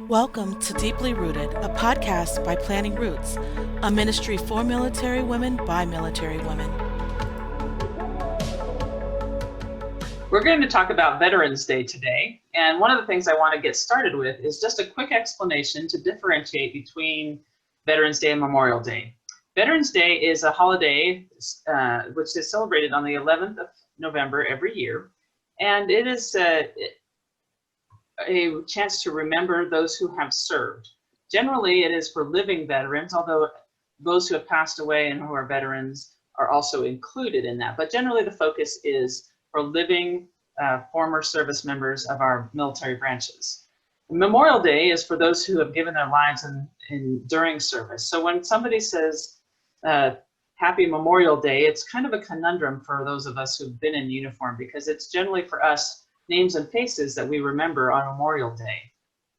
Welcome to Deeply Rooted, a podcast by Planting Roots, a ministry for military women by military women. We're going to talk about Veterans Day today, and one of the things I want to get started with is just a quick explanation to differentiate between Veterans Day and Memorial Day. Veterans Day is a holiday which is celebrated on the 11th of November every year, and it is a chance to remember those who have served. Generally, it is for living veterans, although those who have passed away and who are veterans are also included in that. But generally, the focus is for living former service members of our military branches. Memorial Day is for those who have given their lives during service. So when somebody says Happy Memorial Day, it's kind of a conundrum for those of us who've been in uniform, because it's generally for us names and faces that we remember on Memorial Day.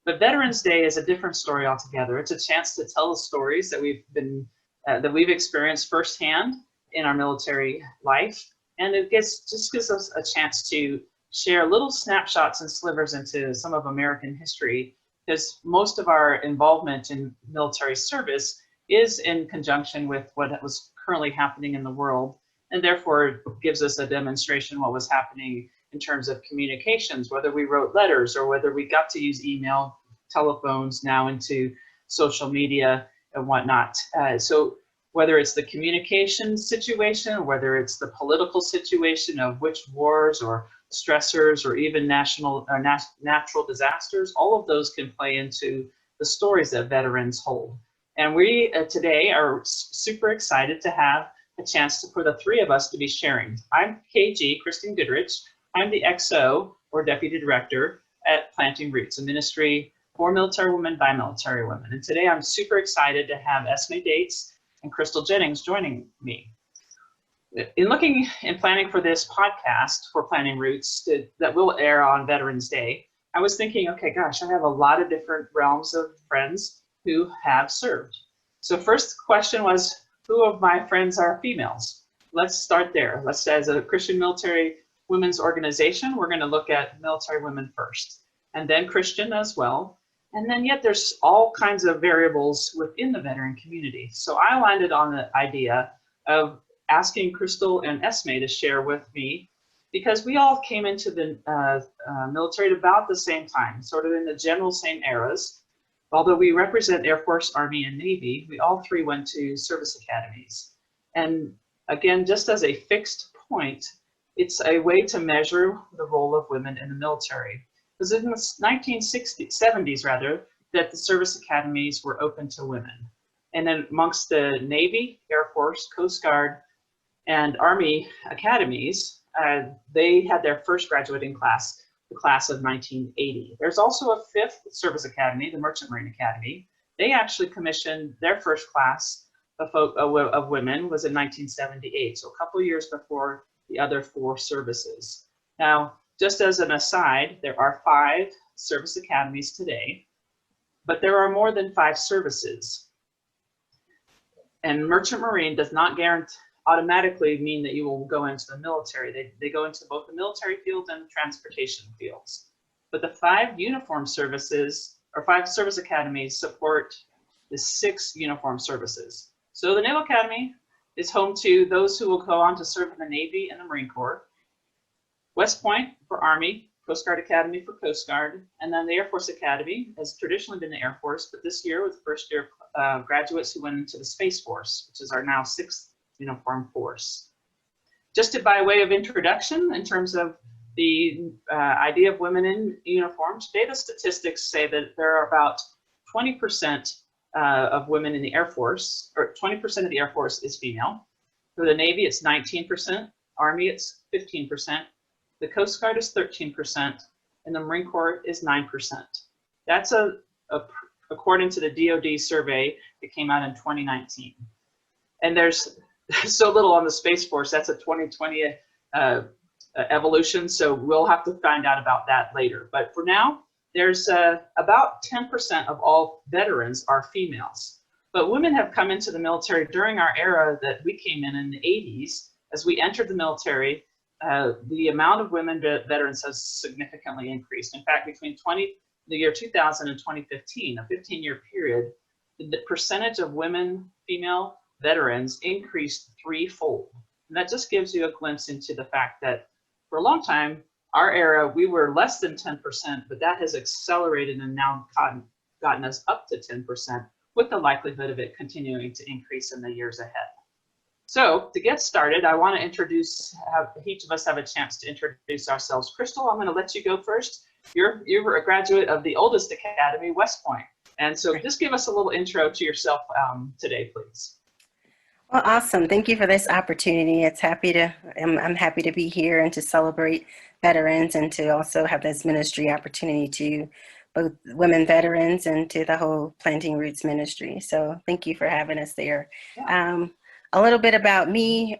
But Veterans Day is a different story altogether. It's a chance to tell the stories that we've experienced firsthand in our military life, and it just gives us a chance to share little snapshots and slivers into some of American history, because most of our involvement in military service is in conjunction with what was currently happening in the world, and therefore it gives us a demonstration what was happening in terms of communications, whether we wrote letters or whether we got to use email, telephones, now into social media and whatnot. So whether it's the communication situation, or whether it's the political situation of which wars or stressors or even natural disasters, all of those can play into the stories that veterans hold. And we today are super excited to have a chance for the three of us to be sharing. I'm KG, Kristin Goodrich. I'm the XO, or Deputy Director, at Planting Roots, a ministry for military women by military women. And today I'm super excited to have Esme Daetz and Crystal Jennings joining me. In looking and planning for this podcast for Planting Roots that will air on Veterans Day, I was thinking, okay, gosh, I have a lot of different realms of friends who have served. So first question was, who of my friends are females? Let's start there. As a Christian military women's organization, we're going to look at military women first, and then Christian as well. And then yet there's all kinds of variables within the veteran community. So I landed on the idea of asking Crystal and Esme to share with me, because we all came into the military at about the same time, sort of in the general same eras. Although we represent Air Force, Army, and Navy, we all three went to service academies. And again, just as a fixed point, it's a way to measure the role of women in the military. Because in the 1970s, that the service academies were open to women. And then amongst the Navy, Air Force, Coast Guard, and Army academies, they had their first graduating class, the class of 1980. There's also a fifth service academy, the Merchant Marine Academy. They actually commissioned their first class of women was in 1978, so a couple years before the other four services. Now, just as an aside, there are 5 service academies today, but there are more than 5 services. And Merchant Marine does not automatically mean that you will go into the military. They go into both the military field and transportation fields. But the 5 uniform services, or 5 service academies, support the 6 uniform services. So the Naval Academy is home to those who will go on to serve in the Navy and the Marine Corps. West Point for Army, Coast Guard Academy for Coast Guard, and then the Air Force Academy has traditionally been the Air Force, but this year was the first year graduates who went into the Space Force, which is our now 6th uniform force. Just by way of introduction, in terms of the idea of women in uniform, today the statistics say that there are about 20% of women in the Air Force, or 20% of the Air Force is female. For the Navy, it's 19%, Army, it's 15%, the Coast Guard is 13%, and the Marine Corps is 9%. That's according to the DoD survey that came out in 2019. And there's so little on the Space Force. That's a 2020 evolution, so we'll have to find out about that later. But for now, there's about 10% of all veterans are females. But women have come into the military during our era that we came in the 80s. As we entered the military, the amount of women veterans has significantly increased. In fact, between the year 2000 and 2015, a 15-year period, the percentage of women, female veterans increased threefold. And that just gives you a glimpse into the fact that for a long time, our era, we were less than 10%, but that has accelerated and now gotten us up to 10%, with the likelihood of it continuing to increase in the years ahead. So to get started, I want to have each of us have a chance to introduce ourselves. Crystal, I'm going to let you go first. You're a graduate of the oldest academy, West Point. And so just give us a little intro to yourself today, please. Well, awesome. Thank you for this opportunity. I'm happy to be here and to celebrate veterans and to also have this ministry opportunity to both women veterans and to the whole Planting Roots ministry. So thank you for having us there. Yeah. A little bit about me.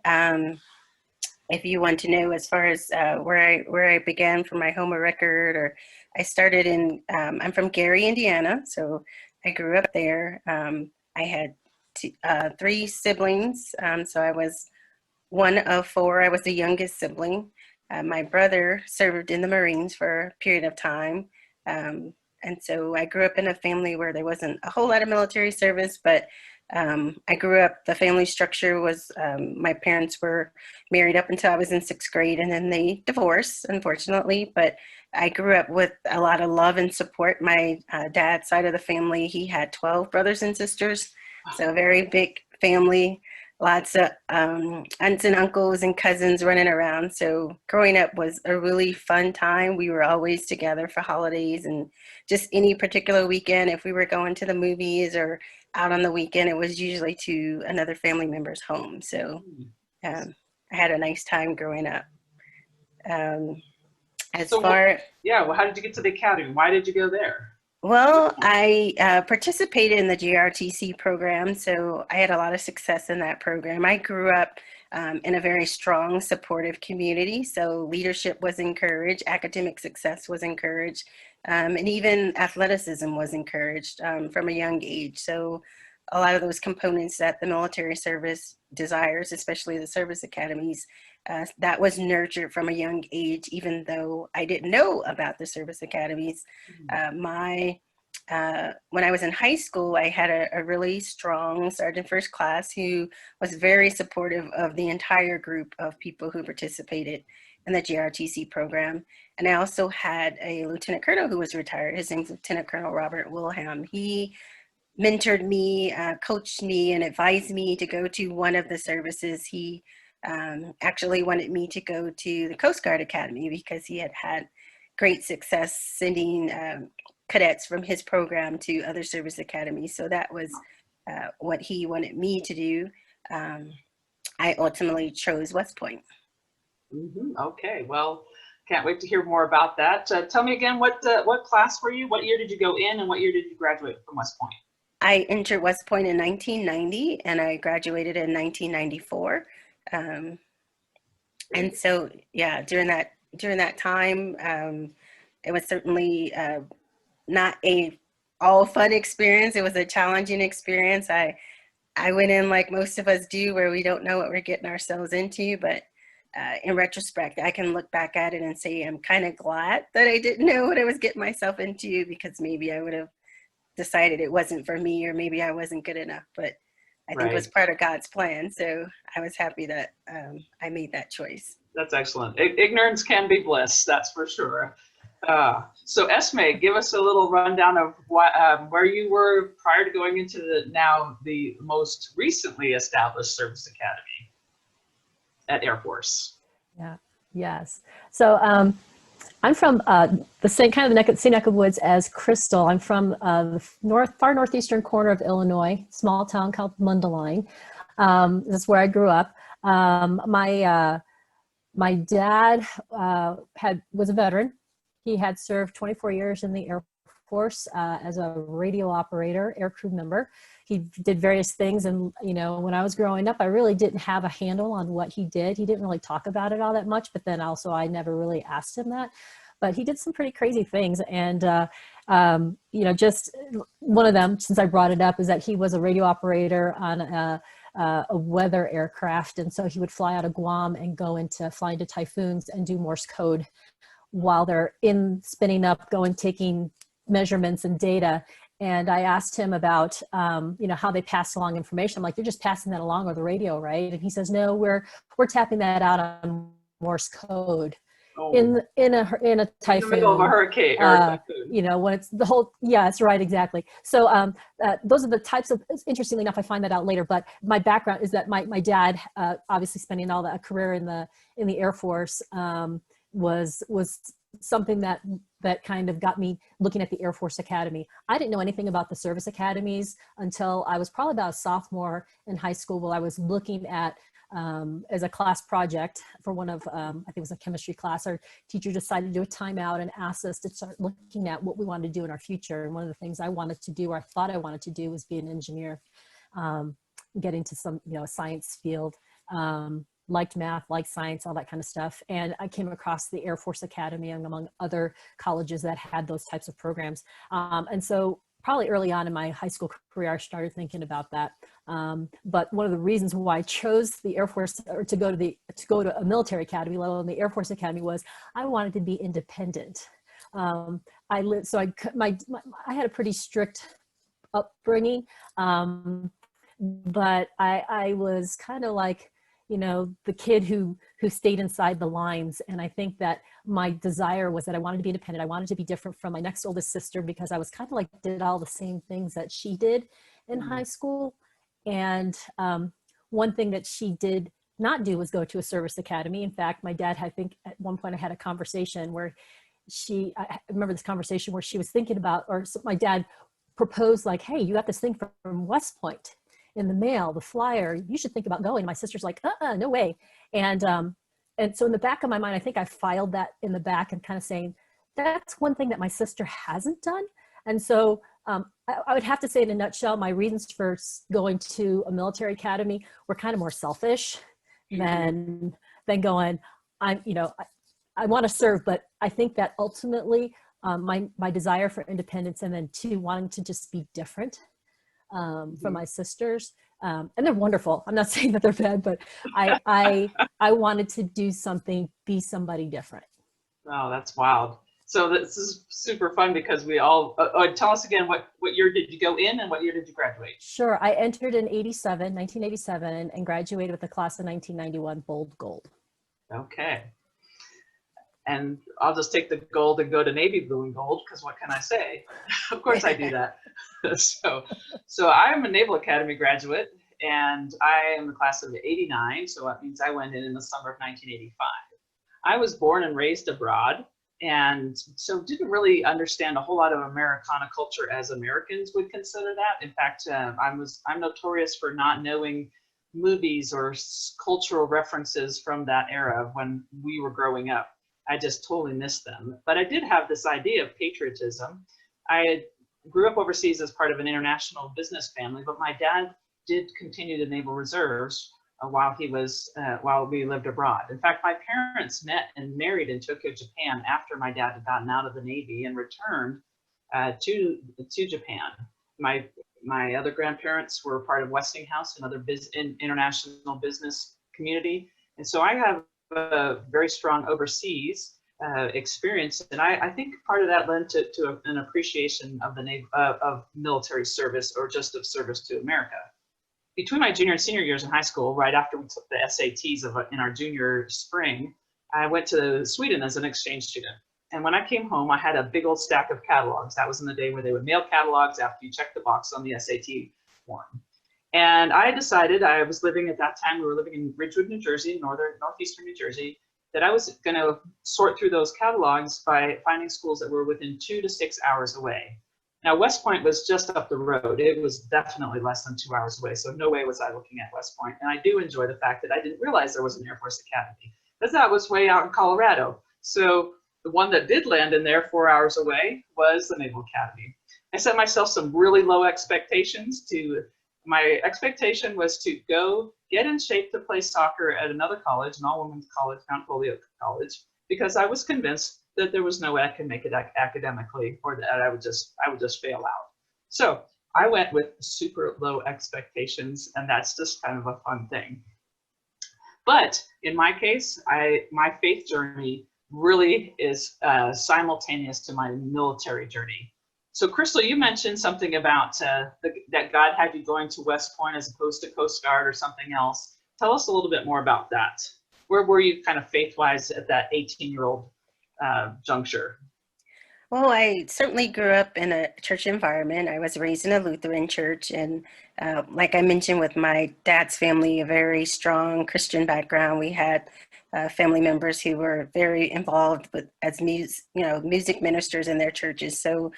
If you want to know as far as where I began from my home of record, or I started in, I'm from Gary, Indiana. So I grew up there. I had three siblings. So I was one of four. I was the youngest sibling. My brother served in the Marines for a period of time. And so I grew up in a family where there wasn't a whole lot of military service, but I grew up, the family structure was, my parents were married up until I was in 6th grade, and then they divorced, unfortunately, but I grew up with a lot of love and support. My dad's side of the family, he had 12 brothers and sisters, so a very big family, lots of aunts and uncles and cousins running around. So growing up was a really fun time. We were always together for holidays, and just any particular weekend, if we were going to the movies or out on the weekend, it was usually to another family member's home. So I had a nice time growing up. Well, how did you get to the academy? Why did you go there? Well, I participated in the GRTC program, so I had a lot of success in that program. I grew up in a very strong, supportive community, so leadership was encouraged, academic success was encouraged, and even athleticism was encouraged from a young age. So a lot of those components that the military service desires, especially the service academies, that was nurtured from a young age, even though I didn't know about the service academies. When I was in high school, I had a really strong sergeant first class who was very supportive of the entire group of people who participated in the GRTC program. And I also had a lieutenant colonel who was retired. His name is Lieutenant Colonel Robert Wilhelm. He mentored me, coached me, and advised me to go to one of the services. He actually wanted me to go to the Coast Guard Academy because he had had great success sending cadets from his program to other service academies. So that was what he wanted me to do. I ultimately chose West Point. Okay, well, can't wait to hear more about that. Tell me again, what class were you? What year did you go in, and what year did you graduate from West Point? I entered West Point in 1990, and I graduated in 1994. And so, yeah, during that time, it was certainly not a all fun experience. It was a challenging experience. I went in like most of us do, where we don't know what we're getting ourselves into, but in retrospect, I can look back at it and say I'm kind of glad that I didn't know what I was getting myself into, because maybe I would have decided it wasn't for me, or maybe I wasn't good enough, but I think it was part of God's plan. So I was happy that I made that choice. That's excellent. Ignorance can be bliss, that's for sure. So Esme, give us a little rundown of where you were prior to going into the most recently established Service Academy at Air Force. Yeah. Yes. So I'm from the same neck of woods as Crystal. I'm from the far northeastern corner of Illinois, small town called Mundelein. That's where I grew up. My dad was a veteran. He had served 24 years in the Air Force as a radio operator, aircrew member. He did various things, and when I was growing up, I really didn't have a handle on what he did. He didn't really talk about it all that much, but then also I never really asked him that. But he did some pretty crazy things, and just one of them, since I brought it up, is that he was a radio operator on a weather aircraft, and so he would fly out of Guam and fly into typhoons and do Morse code while they're spinning up, taking measurements and data. And I asked him about, how they pass along information. I'm like, they're just passing that along over the radio, right? And he says, no, we're tapping that out on Morse code. Oh. In a typhoon, in the middle of a hurricane or a typhoon. When it's the whole, it's right, exactly. So those are the types of, interestingly enough, I find that out later, but my background is that my dad, obviously spending all that career in the Air Force, was something that kind of got me looking at the Air Force Academy. I didn't know anything about the service academies until I was probably about a sophomore in high school, while I was looking at, as a class project for one of, I think it was a chemistry class, our teacher decided to do a timeout and asked us to start looking at what we wanted to do in our future. And one of the things I wanted to do, or I thought I wanted to do, was be an engineer, get into some, a science field, liked math, liked science, all that kind of stuff. And I came across the Air Force Academy and among other colleges that had those types of programs. And so probably early on in my high school career, I started thinking about that. But one of the reasons why I chose the Air Force, or to go to a military academy, let alone the Air Force Academy, was I wanted to be independent. I had a pretty strict upbringing, but I was kind of like, the kid who stayed inside the lines. And I think that my desire was that I wanted to be independent. I wanted to be different from my next oldest sister, because I was kind of like, did all the same things that she did in high school. And one thing that she did not do was go to a service academy. In fact, my dad, I think at one point I had a conversation where I remember this conversation where she was thinking about, or my dad proposed, like, hey, you got this thing from West Point in the mail, the flyer, you should think about going. My sister's like, no way. And so in the back of my mind, I think I filed that in the back and kind of saying, that's one thing that my sister hasn't done. And so I would have to say, in a nutshell, my reasons for going to a military academy were kind of more selfish than going, I want to serve, but I think that ultimately my desire for independence, and then two, wanting to just be different from my sisters, and they're wonderful. I'm not saying that they're bad, but I wanted to do something, be somebody different. Oh, that's wild. So this is super fun, because we all, tell us again, what year did you go in and what year did you graduate? Sure. I entered in 1987, and graduated with the class of 1991, bold gold. Okay. And I'll just take the gold and go to navy blue and gold, because what can I say? Of course I do that. So I'm a Naval Academy graduate, and I am the class of 89. So that means I went in the summer of 1985. I was born and raised abroad, and so didn't really understand a whole lot of Americana culture as Americans would consider that. In fact, I'm notorious for not knowing movies or cultural references from that era when we were growing up. I just totally missed them. But I did have this idea of patriotism. I grew up overseas as part of an international business family, but my dad did continue the Naval Reserves while we lived abroad. In fact, my parents met and married in Tokyo, Japan, after my dad had gotten out of the Navy and returned to Japan. My other grandparents were part of Westinghouse, another international business community, and so I have a very strong overseas experience, and I think part of that led to an appreciation of of military service, or just of service to America. Between my junior and senior years in high school, right after we took the SATs in our junior spring, I went to Sweden as an exchange student. And when I came home, I had a big old stack of catalogs. That was in the day where they would mail catalogs after you checked the box on the SAT form. And I decided, I was living at that time, we were living in Ridgewood, New Jersey, northeastern New Jersey, that I was going to sort through those catalogs by finding schools that were within 2 to 6 hours away. Now, West Point was just up the road. It was definitely less than 2 hours away, so no way was I looking at West Point. And I do enjoy the fact that I didn't realize there was an Air Force Academy, because that was way out in Colorado. So the one that did land in there 4 hours away was the Naval Academy. I set myself some really low expectations. My expectation was to go get in shape to play soccer at another college, an all-women's college, Mount Holyoke College, because I was convinced that there was no way I could make it academically, or that I would just fail out. So I went with super low expectations, and that's just kind of a fun thing. But in my case, my faith journey really is simultaneous to my military journey. So Crystal, you mentioned something about that God had you going to West Point as opposed to Coast Guard or something else. Tell us a little bit more about that. Where were you kind of faith-wise at that 18-year-old juncture? Well, I certainly grew up in a church environment. I was raised in a Lutheran church, and like I mentioned, with my dad's family, a very strong Christian background. We had family members who were very involved with as music ministers in their churches. So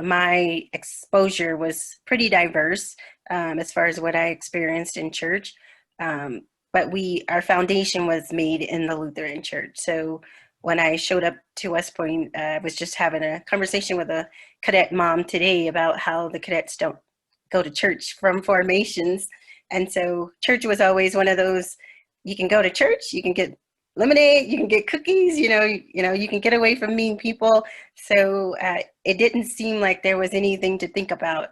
my exposure was pretty diverse as far as what I experienced in church. But our foundation was made in the Lutheran church. So when I showed up to West Point, I was just having a conversation with a cadet mom today about how the cadets don't go to church from formations. And so church was always one of those, you can go to church, you can get lemonade, you can get cookies, you can get away from mean people. So it didn't seem like there was anything to think about.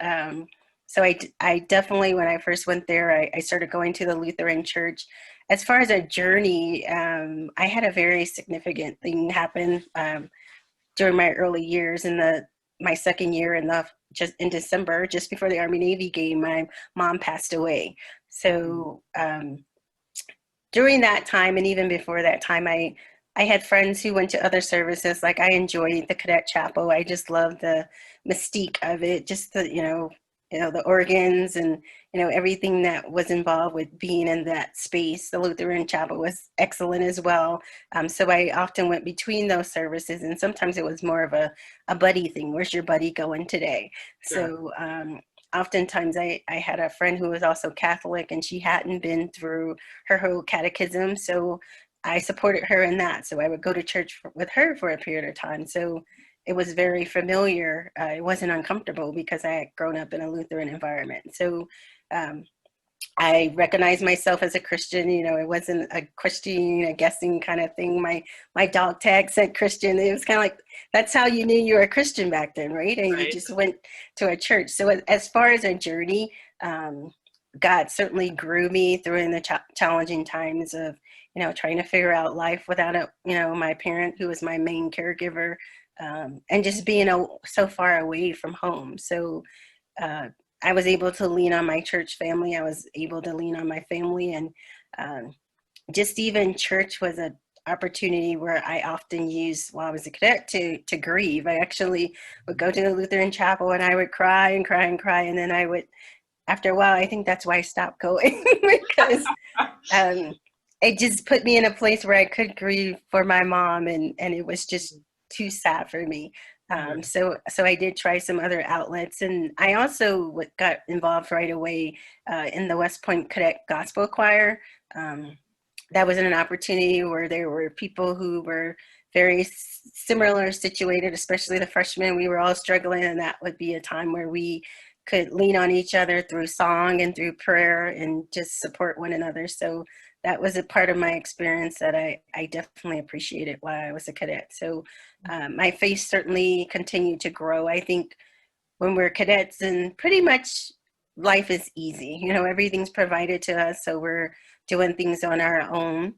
So I definitely, when I first went there, I started going to the Lutheran church. As far as a journey, I had a very significant thing happen during my early years. My second year just in December, just before the Army Navy game, my mom passed away. So during that time, and even before that time, I had friends who went to other services. Like, I enjoyed the cadet chapel. I just loved the mystique of it, just the the organs and everything that was involved with being in that space. The Lutheran chapel was excellent as well. So I often went between those services, and sometimes it was more of a buddy thing. Where's your buddy going today? Sure. So oftentimes I had a friend who was also Catholic, and she hadn't been through her whole catechism. So I supported her in that. So I would go to church with her for a period of time. So it was very familiar. It wasn't uncomfortable because I had grown up in a Lutheran environment. So I recognized myself as a Christian. It wasn't a Christian guessing kind of thing. My dog tag said Christian. It was kind of like, that's how you knew you were a Christian back then, right? And Right. you just went to a church. So as far as a journey, God certainly grew me through the challenging times of, trying to figure out life without my parent, who was my main caregiver. And just being so far away from home. So I was able to lean on my church family. I was able to lean on my family. And just even church was an opportunity where I often used, while I was a cadet, to grieve. I actually would go to the Lutheran chapel and I would cry and cry and cry. And then I would, after a while, I think that's why I stopped going because it just put me in a place where I could grieve for my mom. And it was just too sad for me. So I did try some other outlets, and I also got involved right away in the West Point Cadet Gospel Choir. That was an opportunity where there were people who were very similar situated, especially the freshmen. We were all struggling, and that would be a time where we could lean on each other through song and through prayer and just support one another. So that was a part of my experience that I definitely appreciated while I was a cadet. So my faith certainly continued to grow. I think when we're cadets, and pretty much life is easy, everything's provided to us. So we're doing things on our own.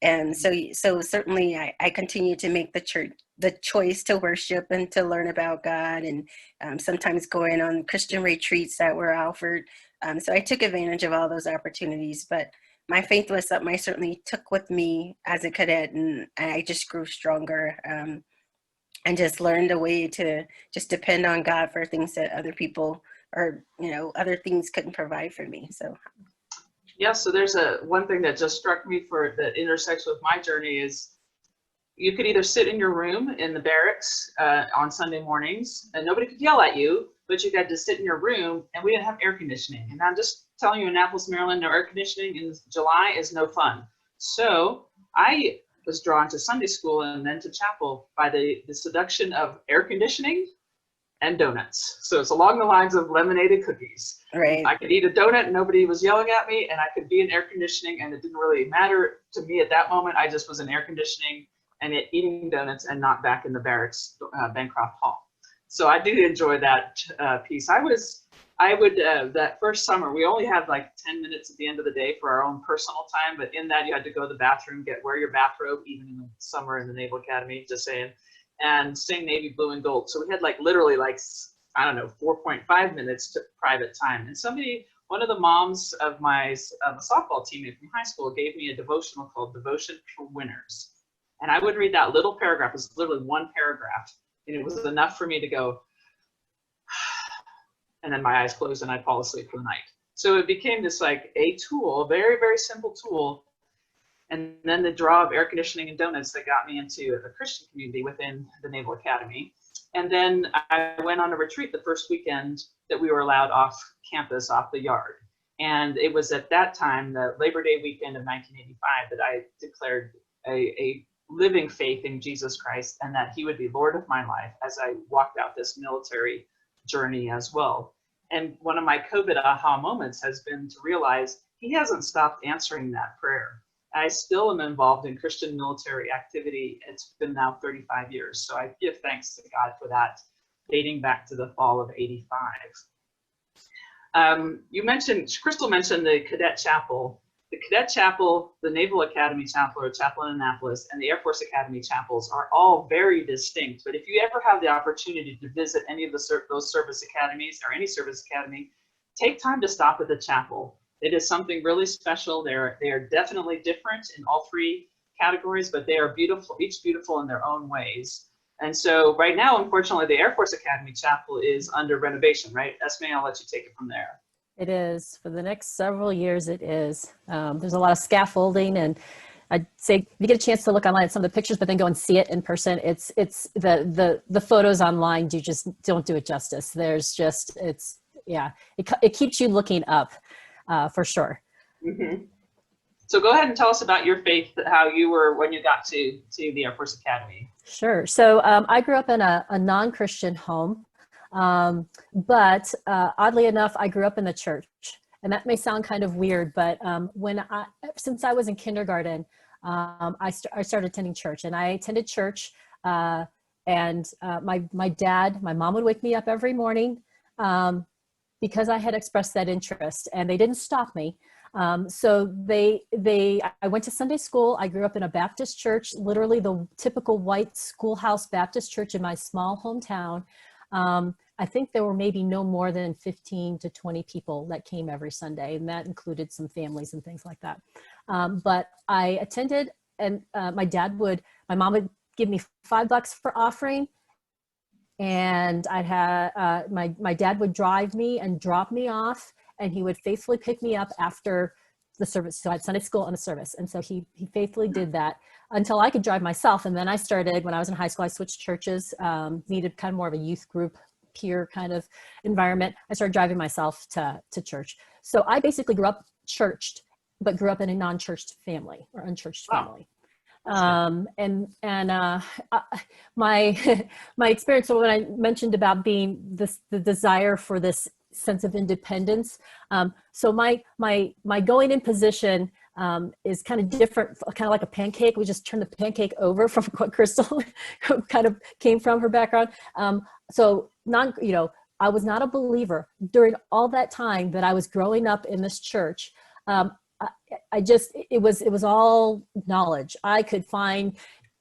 And so certainly I continue to make the choice to worship and to learn about God, and sometimes going on Christian retreats that were offered. So I took advantage of all those opportunities, but my faith was something I certainly took with me as a cadet, and I just grew stronger and just learned a way to just depend on God for things that other people or, other things couldn't provide for me. So. Yeah, so there's one thing that just struck me that intersects with my journey is you could either sit in your room in the barracks on Sunday mornings and nobody could yell at you, but you got to sit in your room, and we didn't have air conditioning. And I'm just telling you, in Annapolis, Maryland, no air conditioning in July is no fun. So I was drawn to Sunday school and then to chapel by the seduction of air conditioning and donuts. So it's along the lines of lemonade and cookies. Right. I could eat a donut and nobody was yelling at me, and I could be in air conditioning, and it didn't really matter to me at that moment. I just was in air conditioning and eating donuts and not back in the barracks, Bancroft Hall. So I did enjoy that piece. That first summer, we only had like 10 minutes at the end of the day for our own personal time, but in that you had to go to the bathroom, wear your bathrobe, even in the summer in the Naval Academy, just saying. and sing Navy Blue and Gold. So we had like literally like, I don't know, 4.5 minutes to private time. And one of the moms of my softball teammate from high school gave me a devotional called Devotion for Winners. And I would read that little paragraph. It was literally one paragraph. And it was enough for me to go, and then my eyes closed and I'd fall asleep for the night. So it became this like a tool, a very, very simple tool. And then the draw of air conditioning and donuts that got me into the Christian community within the Naval Academy. And then I went on a retreat the first weekend that we were allowed off campus, off the yard. And it was at that time, the Labor Day weekend of 1985, that I declared a living faith in Jesus Christ and that he would be Lord of my life as I walked out this military journey as well. And one of my COVID aha moments has been to realize he hasn't stopped answering that prayer. I still am involved in Christian military activity. It's been now 35 years. So I give thanks to God for that, dating back to the fall of '85. Crystal mentioned the Cadet Chapel. The Cadet Chapel, the Naval Academy Chapel or Chapel in Annapolis, and the Air Force Academy chapels are all very distinct. But if you ever have the opportunity to visit any of those service academies or any service academy, take time to stop at the chapel. It is something really special. They are definitely different in all three categories, but they are beautiful, each beautiful in their own ways. And so right now, unfortunately, the Air Force Academy Chapel is under renovation, right? Esme, I'll let you take it from there. It is. For the next several years, it is. There's a lot of scaffolding, and I'd say if you get a chance to look online at some of the pictures, but then go and see it in person. It's the photos online don't do it justice. It keeps you looking up. For sure. Mm-hmm. So go ahead and tell us about your faith, how you were when you got to the Air Force Academy. Sure. So I grew up in a non-Christian home, but oddly enough, I grew up in the church. And that may sound kind of weird, but since I was in kindergarten, I started attending church, and I attended church. My mom would wake me up every morning. Because I had expressed that interest, and they didn't stop me. So I went to Sunday school. I grew up in a Baptist church, literally the typical white schoolhouse Baptist church in my small hometown. I think there were maybe no more than 15 to 20 people that came every Sunday, and that included some families and things like that. But I attended, and my mom would give me $5 for offering. And I'd have my dad would drive me and drop me off, and he would faithfully pick me up after the service. So I had Sunday school and a service, and so he faithfully did that until I could drive myself. And then I started, when I was in high school, I switched churches, needed kind of more of a youth group, peer kind of environment. I started driving myself to church. So I basically grew up churched, but grew up in a non-churched family or unchurched family. My experience, so when I mentioned about being the desire for this sense of independence, so my going in position is kind of different, kind of like a pancake. We just turn the pancake over from what Crystal kind of came from, her background. So I was not a believer during all that time that I was growing up in this church. It was all knowledge. I could find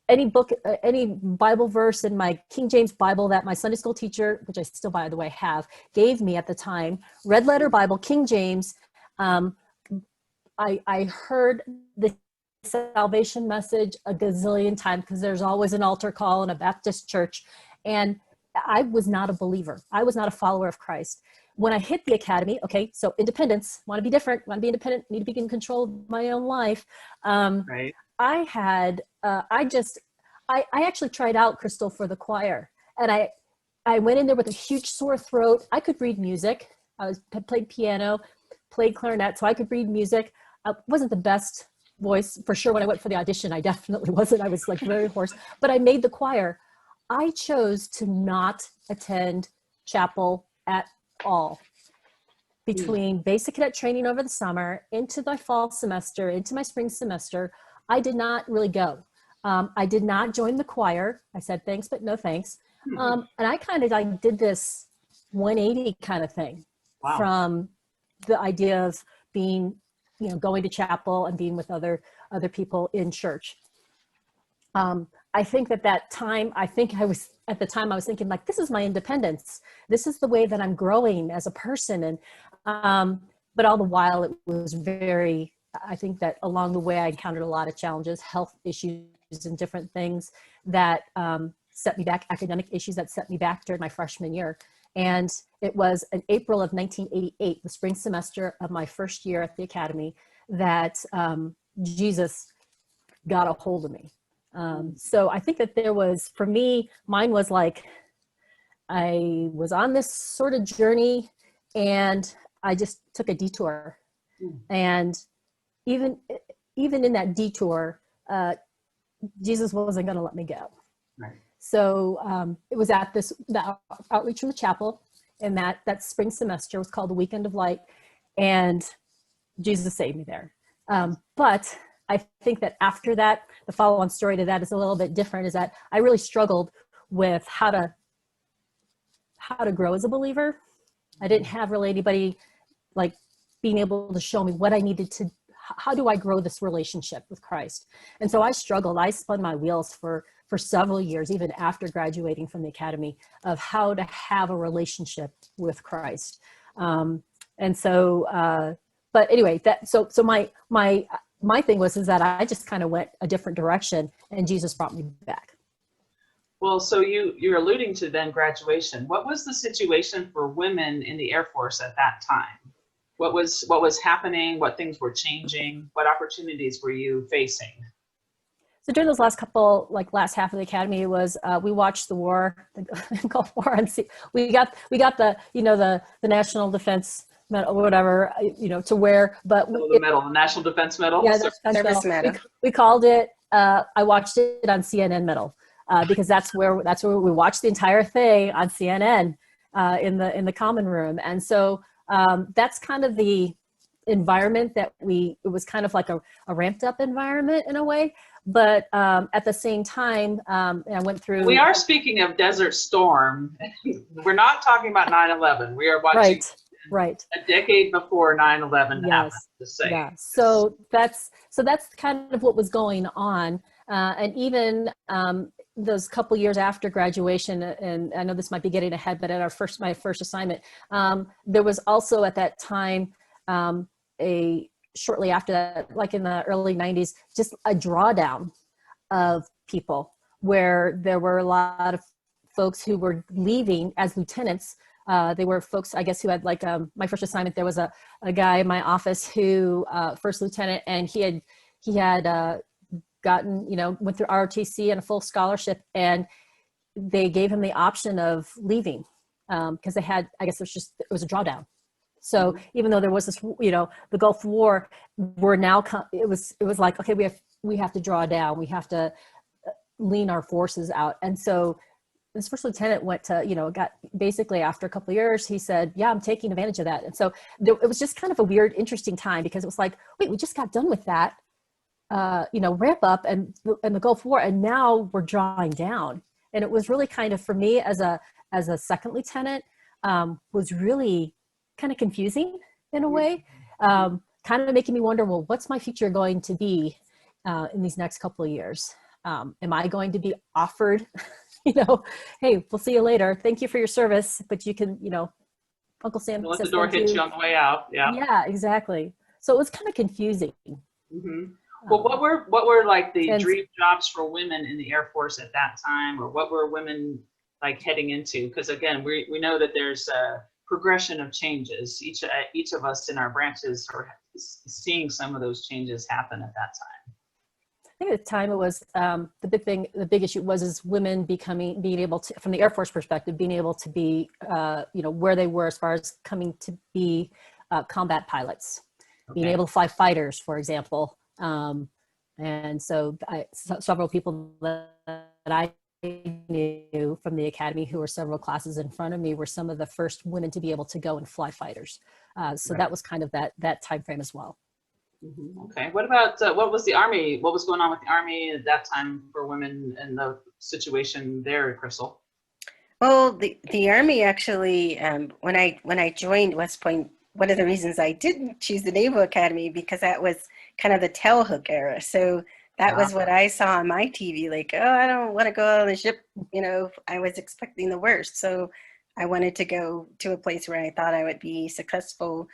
any book, any Bible verse in my King James Bible that my Sunday school teacher, which I still, by the way, have, gave me at the time, Red Letter Bible, King James. I heard the salvation message a gazillion times because there's always an altar call in a Baptist church. And I was not a believer. I was not a follower of Christ. When I hit the academy, okay, so independence, want to be different, want to be independent, need to be in control of my own life. Right. I actually tried out, Crystal, for the choir. And I went in there with a huge sore throat. I could read music. I played piano, played clarinet, so I could read music. I wasn't the best voice, for sure. When I went for the audition, I definitely wasn't. I was like very hoarse, but I made the choir. I chose to not attend chapel at all. Between basic cadet training over the summer, into my fall semester, into my spring semester, I did not really go. I did not join the choir. I said thanks, but no thanks. And I kind of did this 180 kind of thing. Wow. From the idea of being, going to chapel and being with other people in church. I think at that time, at the time I was thinking like, this is my independence. This is the way that I'm growing as a person. And, but all the while it was I think that along the way I encountered a lot of challenges, health issues and different things that set me back, academic issues that set me back during my freshman year. And it was in April of 1988, the spring semester of my first year at the academy, that Jesus got a hold of me. So I think that there was, for me, mine was like, I was on this sort of journey and I just took a detour. And even in that detour, Jesus wasn't going to let me go. Right. So it was at the outreach from the chapel, and that spring semester was called the Weekend of Light, and Jesus saved me there. But I think that after that, the follow-on story to that is a little bit different, is that I really struggled with how to grow as a believer. I didn't have really anybody like being able to show me what I needed to, how do I grow this relationship with Christ? And so I struggled. I spun my wheels for several years, even after graduating from the academy, of how to have a relationship with Christ. And so, but anyway, so my thing is that I just kind of went a different direction, and Jesus brought me back. Well, so you're alluding to then graduation. What was the situation for women in the Air Force at that time? What was happening? What things were changing? What opportunities were you facing? So during those last half of the academy, we watched the war, the Gulf War, and we got the the National Defense Medal or whatever to wear, but the National Defense Medal. Yeah, Service Medal. We called it. I watched it on CNN Medal because that's where we watched the entire thing on CNN in the common room, and so that's kind of the environment that it was kind of like a ramped up environment in a way. But at the same time, I went through. We are speaking of Desert Storm. We're not talking about 9/11. We are watching right a decade before 9/11 happened. To say. Yeah. So that's kind of what was going on, and even those couple years after graduation. And I know this might be getting ahead, but at my first assignment, there was also at that time shortly after that, like in the early 90s, just a drawdown of people where there were a lot of folks who were leaving as lieutenants. They were folks, I guess, who had my first assignment, there was a guy in my office who, first lieutenant, and he had gotten, went through ROTC and a full scholarship, and they gave him the option of leaving because they had, I guess it was a drawdown. So even though there was this, the Gulf War, it was like, okay, we have to draw down. We have to lean our forces out. And so this first lieutenant went to, got basically after a couple of years, he said, yeah, I'm taking advantage of that. And so it was just kind of a weird, interesting time because it was like, wait, we just got done with that, ramp up and the Gulf War, and now we're drawing down. And it was really kind of, for me as a second lieutenant, was really kind of confusing in a way, kind of making me wonder, well, what's my future going to be in these next couple of years? Am I going to be offered, hey, we'll see you later. Thank you for your service, but you can, Uncle Sam let the door hit you on the way out. Yeah. Yeah, exactly. So it was kind of confusing. Mm-hmm. Well, what were like the dream jobs for women in the Air Force at that time, or what were women like heading into? Because again, we know that there's a progression of changes. Each of us in our branches are seeing some of those changes happen at that time. I think at the time it was the big issue was women being able to, from the Air Force perspective, being able to be where they were as far as coming to be combat pilots, being able to fly fighters, for example. And so several people that I knew from the academy who were several classes in front of me were some of the first women to be able to go and fly fighters. So that was kind of that time frame as well. Mm-hmm. Okay. What about what was the Army? What was going on with the Army at that time for women and the situation there, Crystal? Well, the Army actually, when I joined West Point, one of the reasons I didn't choose the Naval Academy because that was kind of the tailhook era. So That was what I saw on my TV. Like, oh, I don't want to go on the ship. You know, I was expecting the worst. So I wanted to go to a place where I thought I would be successful,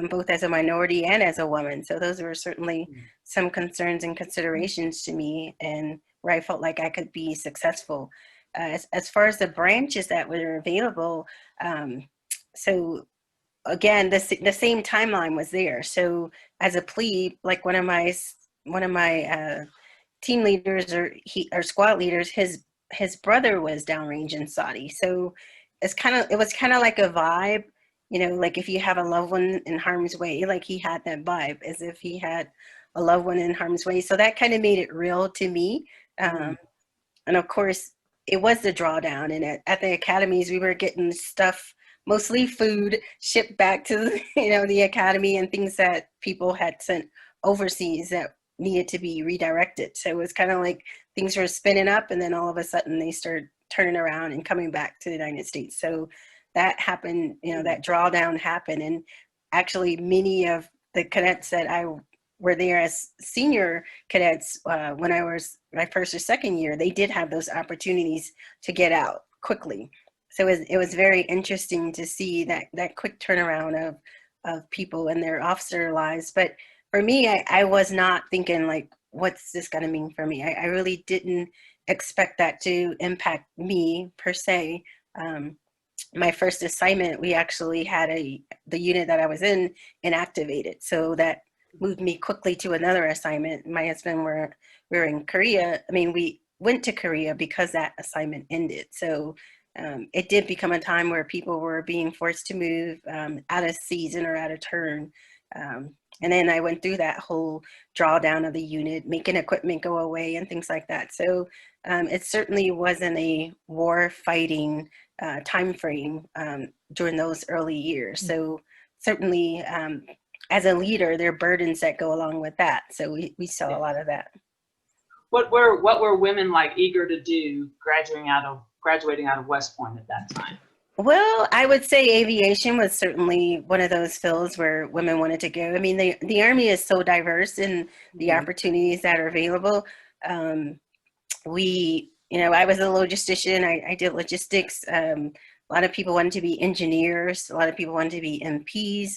both as a minority and as a woman. So those were certainly some concerns and considerations to me, and where I felt like I could be successful. As far as the branches that were available, so again, the same timeline was there. So as a plebe, like one of my team leaders or squad leaders, his brother was downrange in Saudi. So it was kind of like a vibe, you know, like if you have a loved one in harm's way, like he had that vibe as if he had a loved one in harm's way. So that kind of made it real to me. And of course, it was the drawdown. And at the academies, we were getting stuff, mostly food, shipped back to the academy, and things that people had sent overseas that needed to be redirected. So it was kind of like things were spinning up, and then all of a sudden they started turning around and coming back to the United States. So that happened, that drawdown happened. And actually many of the cadets that were there as senior cadets, when I was my first or second year, they did have those opportunities to get out quickly. So it was very interesting to see that quick turnaround of people and their officer lives. But for me, I was not thinking like, what's this going to mean for me? I really didn't expect that to impact me per se. My first assignment, we actually had the unit that I was in inactivated. So that moved me quickly to another assignment. My husband, we were in Korea. I mean, we went to Korea because that assignment ended. So it did become a time where people were being forced to move out of season or out of turn. And then I went through that whole drawdown of the unit, making equipment go away and things like that. So it certainly wasn't a war fighting time frame during those early years. So certainly as a leader, there are burdens that go along with that. So we saw a lot of that. What were women like eager to do graduating out of West Point at that time? Well, I would say aviation was certainly one of those fields where women wanted to go. I mean, the Army is so diverse in the opportunities that are available. I was a logistician. I did logistics. A lot of people wanted to be engineers. A lot of people wanted to be MPs.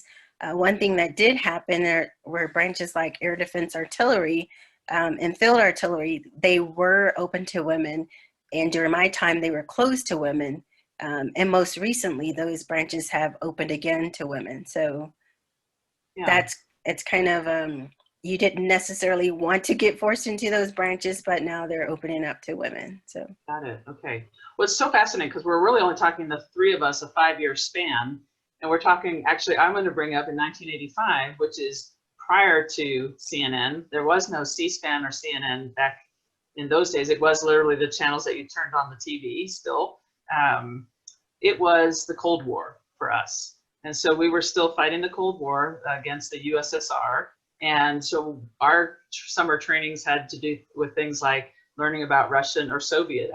One thing that did happen were branches like air defense artillery and field artillery. They were open to women. And during my time, they were closed to women. And most recently, those branches have opened again to women. So it's kind of, you didn't necessarily want to get forced into those branches, but now they're opening up to women. So got it. Okay. Well, it's so fascinating because we're really only talking the three of us, a 5-year span. And we're talking, actually, I'm going to bring up in 1985, which is prior to CNN. There was no C-SPAN or CNN back in those days. It was literally the channels that you turned on the TV still. It was the Cold War for us. And so we were still fighting the Cold War against the USSR. And so our summer trainings had to do with things like learning about Russian or Soviet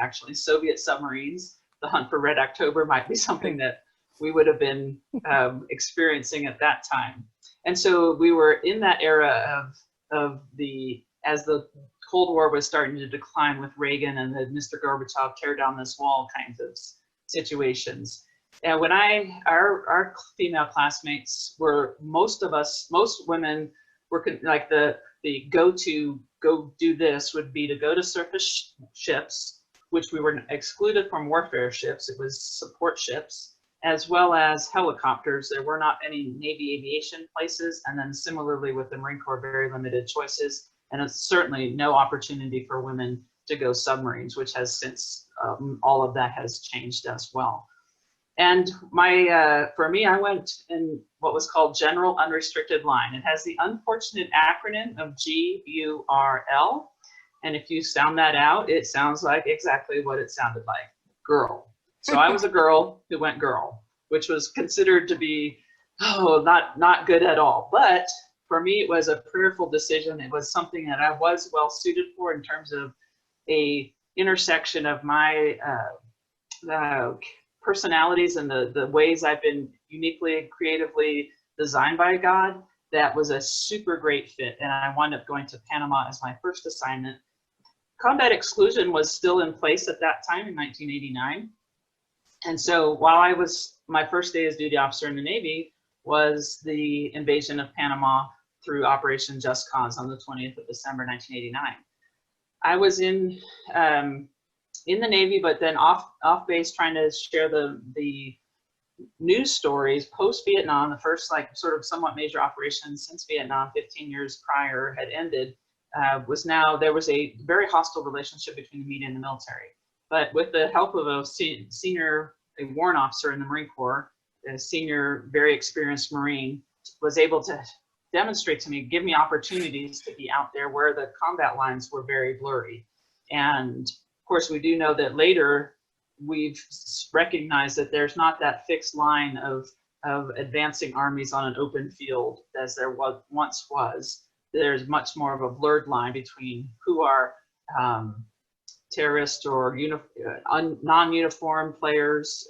submarines. The hunt for Red October might be something that we would have been experiencing at that time. And so we were in that era as the Cold War was starting to decline with Reagan and the Mr. Gorbachev tear down this wall kinds of situations. And when our female classmates were, most women were like the go do this would be to go to surface ships, which we were excluded from warfare ships. It was support ships, as well as helicopters. There were not any Navy aviation places. And then similarly with the Marine Corps, very limited choices. And it's certainly no opportunity for women to go submarines, which has since, all of that has changed as well. And for me, I went in what was called General Unrestricted Line. It has the unfortunate acronym of GURL. And if you sound that out, it sounds like exactly what it sounded like, girl. So I was a girl who went girl, which was considered to be, not good at all. But for me, it was a prayerful decision. It was something that I was well suited for in terms of a intersection of my personalities and the ways I've been uniquely, creatively designed by God, that was a super great fit, and I wound up going to Panama as my first assignment. Combat exclusion was still in place at that time in 1989. And so while my first day as duty officer in the Navy was the invasion of Panama through Operation Just Cause on the 20th of December, 1989. I was in the Navy, but then off base trying to share the news stories post-Vietnam. The first sort of somewhat major operation since Vietnam 15 years prior had ended. There was a very hostile relationship between the media and the military. But with the help of a warrant officer in the Marine Corps, a senior, very experienced Marine, was able to demonstrate to me, give me opportunities to be out there where the combat lines were very blurry. And of course, we do know that later we've recognized that there's not that fixed line of advancing armies on an open field as there once was. There's much more of a blurred line between who are terrorist or non-uniform players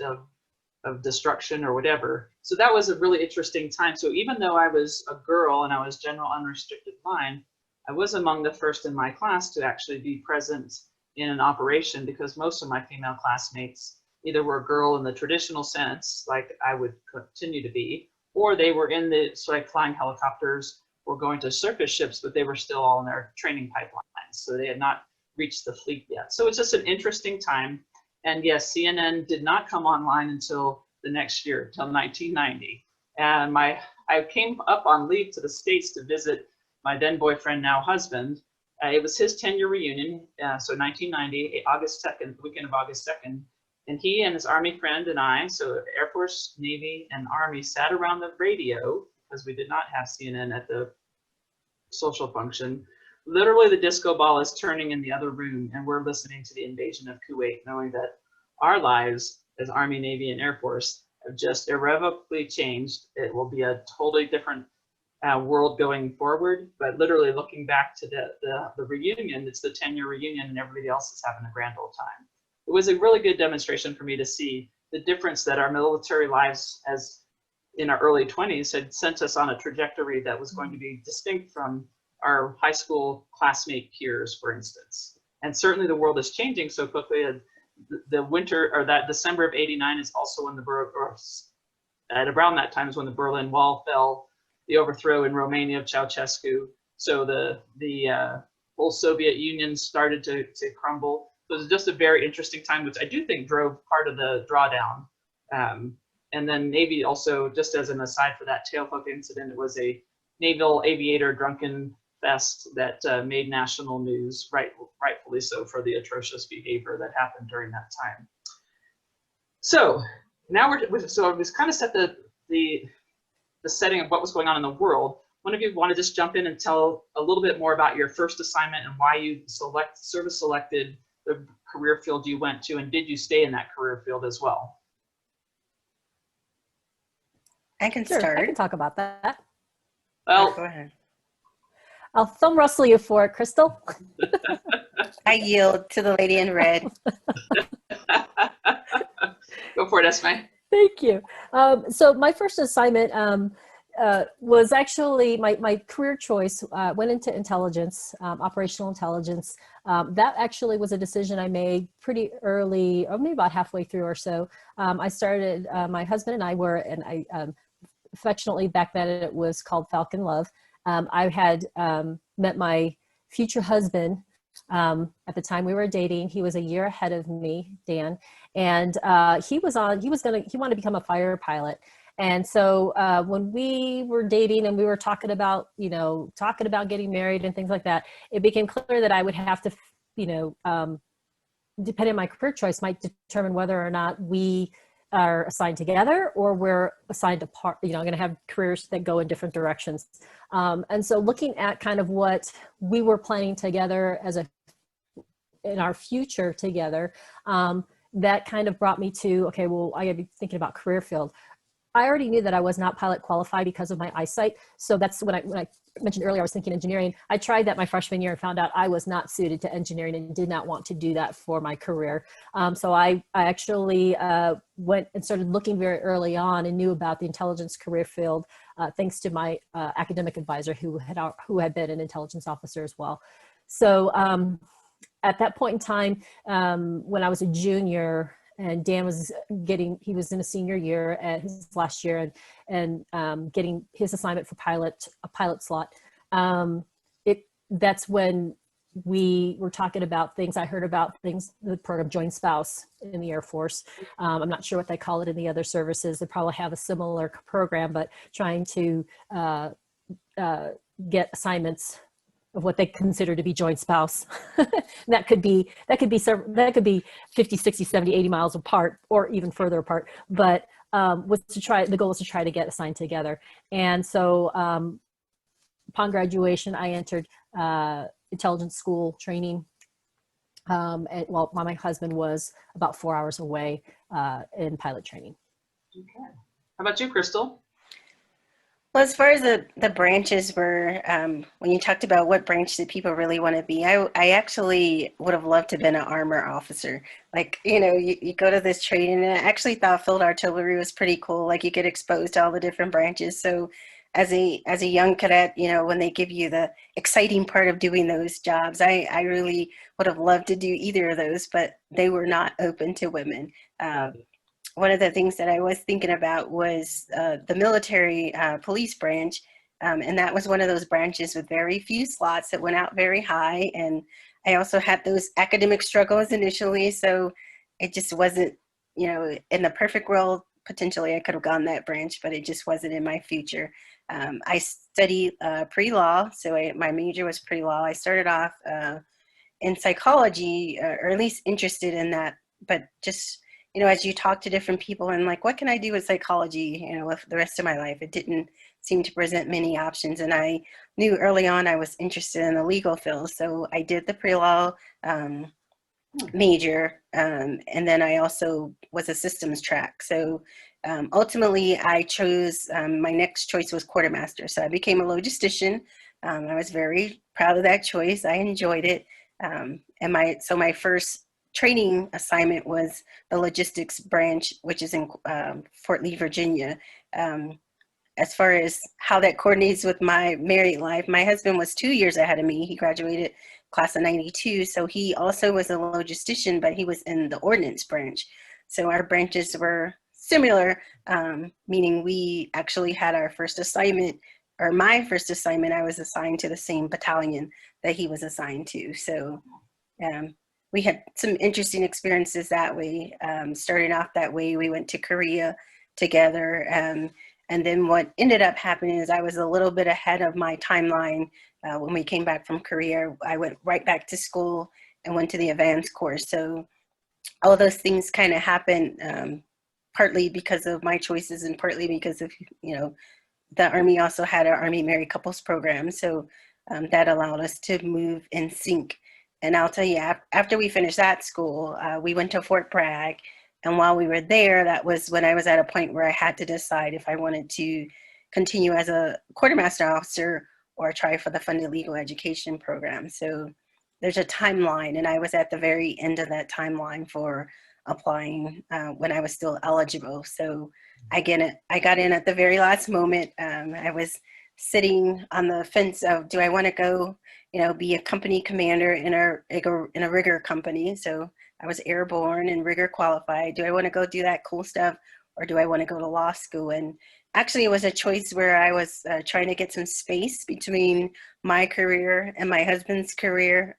of destruction or whatever. So that was a really interesting time. So even though I was a girl and I was general unrestricted line, I was among the first in my class to actually be present in an operation, because most of my female classmates either were a girl in the traditional sense, like I would continue to be, or they were in the flying helicopters or going to circus ships, but they were still all in their training pipelines. So they had not reached the fleet yet. So it's just an interesting time. And yes, CNN did not come online until the next year, until 1990. And I came up on leave to the States to visit my then boyfriend, now husband. It was his 10-year reunion, so 1990, August 2nd, the weekend of August 2nd. And he and his Army friend and I, so Air Force, Navy, and Army, sat around the radio, because we did not have CNN at the social function. Literally, the disco ball is turning in the other room, and we're listening to the invasion of Kuwait, knowing that our lives as Army, Navy, and Air Force have just irrevocably changed. It will be a totally different world going forward, but literally looking back to the reunion, it's the 10-year reunion, and everybody else is having a grand old time. It was a really good demonstration for me to see the difference that our military lives, as in our early 20s, had sent us on a trajectory that was going to be distinct from our high school classmate peers, for instance. And certainly the world is changing so quickly. The winter, or that December of '89, is also when at around that time is when the Berlin Wall fell, the overthrow in Romania of Ceausescu. So the whole Soviet Union started to crumble. So it was just a very interesting time, which I do think drove part of the drawdown. And then Navy also, just as an aside for that tailhook incident, it was a naval aviator drunken fest that made national news, rightfully so, for the atrocious behavior that happened during that time. So now so we've kind of set the setting of what was going on in the world. One of you want to just jump in and tell a little bit more about your first assignment and why you selected the career field you went to, and did you stay in that career field as well? I can Sure, start. I can talk about that. Well, Go ahead. I'll thumb wrestle you for it, Crystal. I yield to the lady in red. go for it, Esme. Thank you. So my first assignment was actually my career choice. Went into intelligence, operational intelligence. That actually was a decision I made pretty early, or maybe about halfway through or so. I started, my husband and I were, and I affectionately back then it was called Falcon Love. I had met my future husband at the time we were dating. He was a year ahead of me, Dan, and he wanted to become a fighter pilot. And so when we were dating and we were talking about getting married and things like that, it became clear that I would have to, depending on my career choice, might determine whether or not we are assigned together or we're assigned apart, going to have careers that go in different directions. And so looking at kind of what we were planning together in our future together, that kind of brought me to, okay, well, I gotta be thinking about career field. I already knew that I was not pilot qualified because of my eyesight. So that's when I mentioned earlier, I was thinking engineering. I tried that my freshman year and found out I was not suited to engineering and did not want to do that for my career. So I actually went and started looking very early on and knew about the intelligence career field, thanks to my academic advisor who had been an intelligence officer as well. So at that point in time, when I was a junior, and Dan he was in a senior year at his last year and getting his assignment for a pilot slot. That's when we were talking about things. I heard about the program Joint Spouse in the Air Force. I'm not sure what they call it in the other services. They probably have a similar program, but trying to get assignments of what they consider to be joint spouse. that could be 50, 60, 70, 80 miles apart or even further apart, but the goal was to try to get assigned together. And so upon graduation, I entered intelligence school training. While my husband was about 4 hours away in pilot training. Okay. How about you, Crystal? Well, as far as the branches were, when you talked about what branch did people really want to be, I actually would have loved to have been an armor officer. Like, you go to this training, and I actually thought field artillery was pretty cool. Like, you get exposed to all the different branches. So as a young cadet, when they give you the exciting part of doing those jobs, I really would have loved to do either of those, but they were not open to women. One of the things that I was thinking about was the military police branch, and that was one of those branches with very few slots that went out very high. And I also had those academic struggles initially, so it just wasn't, in the perfect world, potentially I could have gone that branch, but it just wasn't in my future. I studied pre-law, so my major was pre-law. I started off in psychology, or at least interested in that, but just as you talk to different people and like, what can I do with psychology, with the rest of my life? It didn't seem to present many options. And I knew early on I was interested in the legal field. So I did the pre-law major. And then I also was a systems track. So ultimately I chose, my next choice was quartermaster. So I became a logistician. I was very proud of that choice. I enjoyed it. And my first training assignment was the logistics branch, which is in Fort Lee, Virginia. As far as how that coordinates with my married life, my husband was 2 years ahead of me. He graduated class of 92. So he also was a logistician, but he was in the ordnance branch. So our branches were similar, meaning we actually had our first assignment, or my first assignment, I was assigned to the same battalion that he was assigned to. So we had some interesting experiences that way. Starting off that way, we went to Korea together. And then what ended up happening is I was a little bit ahead of my timeline. When we came back from Korea, I went right back to school and went to the advanced course. So all those things kind of happened, partly because of my choices and partly because of, the Army also had an Army married couples program. So that allowed us to move in sync. And I'll tell you, after we finished that school, we went to Fort Bragg. And while we were there, that was when I was at a point where I had to decide if I wanted to continue as a quartermaster officer or try for the funded legal education program. So there's a timeline, and I was at the very end of that timeline for applying when I was still eligible. So I got in at the very last moment. I was sitting on the fence of, do I want to go, be a company commander in a rigger company? So I was airborne and rigger qualified. Do I want to go do that cool stuff, or do I want to go to law school? And actually, it was a choice where I was trying to get some space between my career and my husband's career.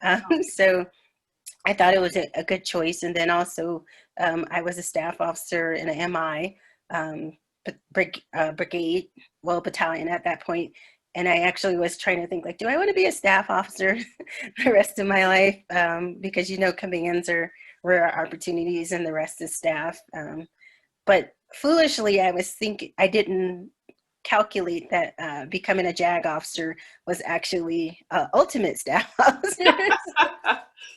So I thought it was a good choice. And then also, I was a staff officer in a MI brigade, battalion at that point. And I actually was trying to think, like, do I want to be a staff officer the rest of my life? Because, commands are rare opportunities and the rest is staff. But foolishly, I didn't calculate that becoming a JAG officer was actually ultimate staff officer.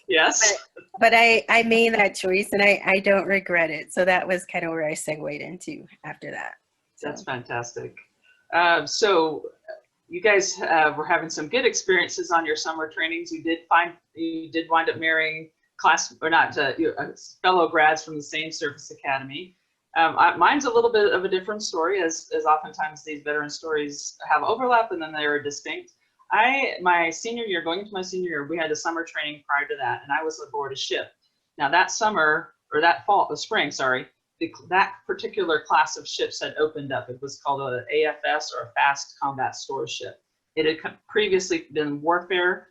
Yes. But I made that choice, and I don't regret it. So that was kind of where I segued into after that. That's So, fantastic. So you guys were having some good experiences on your summer trainings. You did wind up marrying fellow grads from the same service academy. Mine's a little bit of a different story, as oftentimes these veteran stories have overlap and then they're distinct. My senior year, going into my senior year, we had a summer training prior to that, and I was aboard a ship. Now that summer, or that spring, sorry, that particular class of ships had opened up. It was called an AFS, or a Fast Combat Store Ship. It had previously been warfare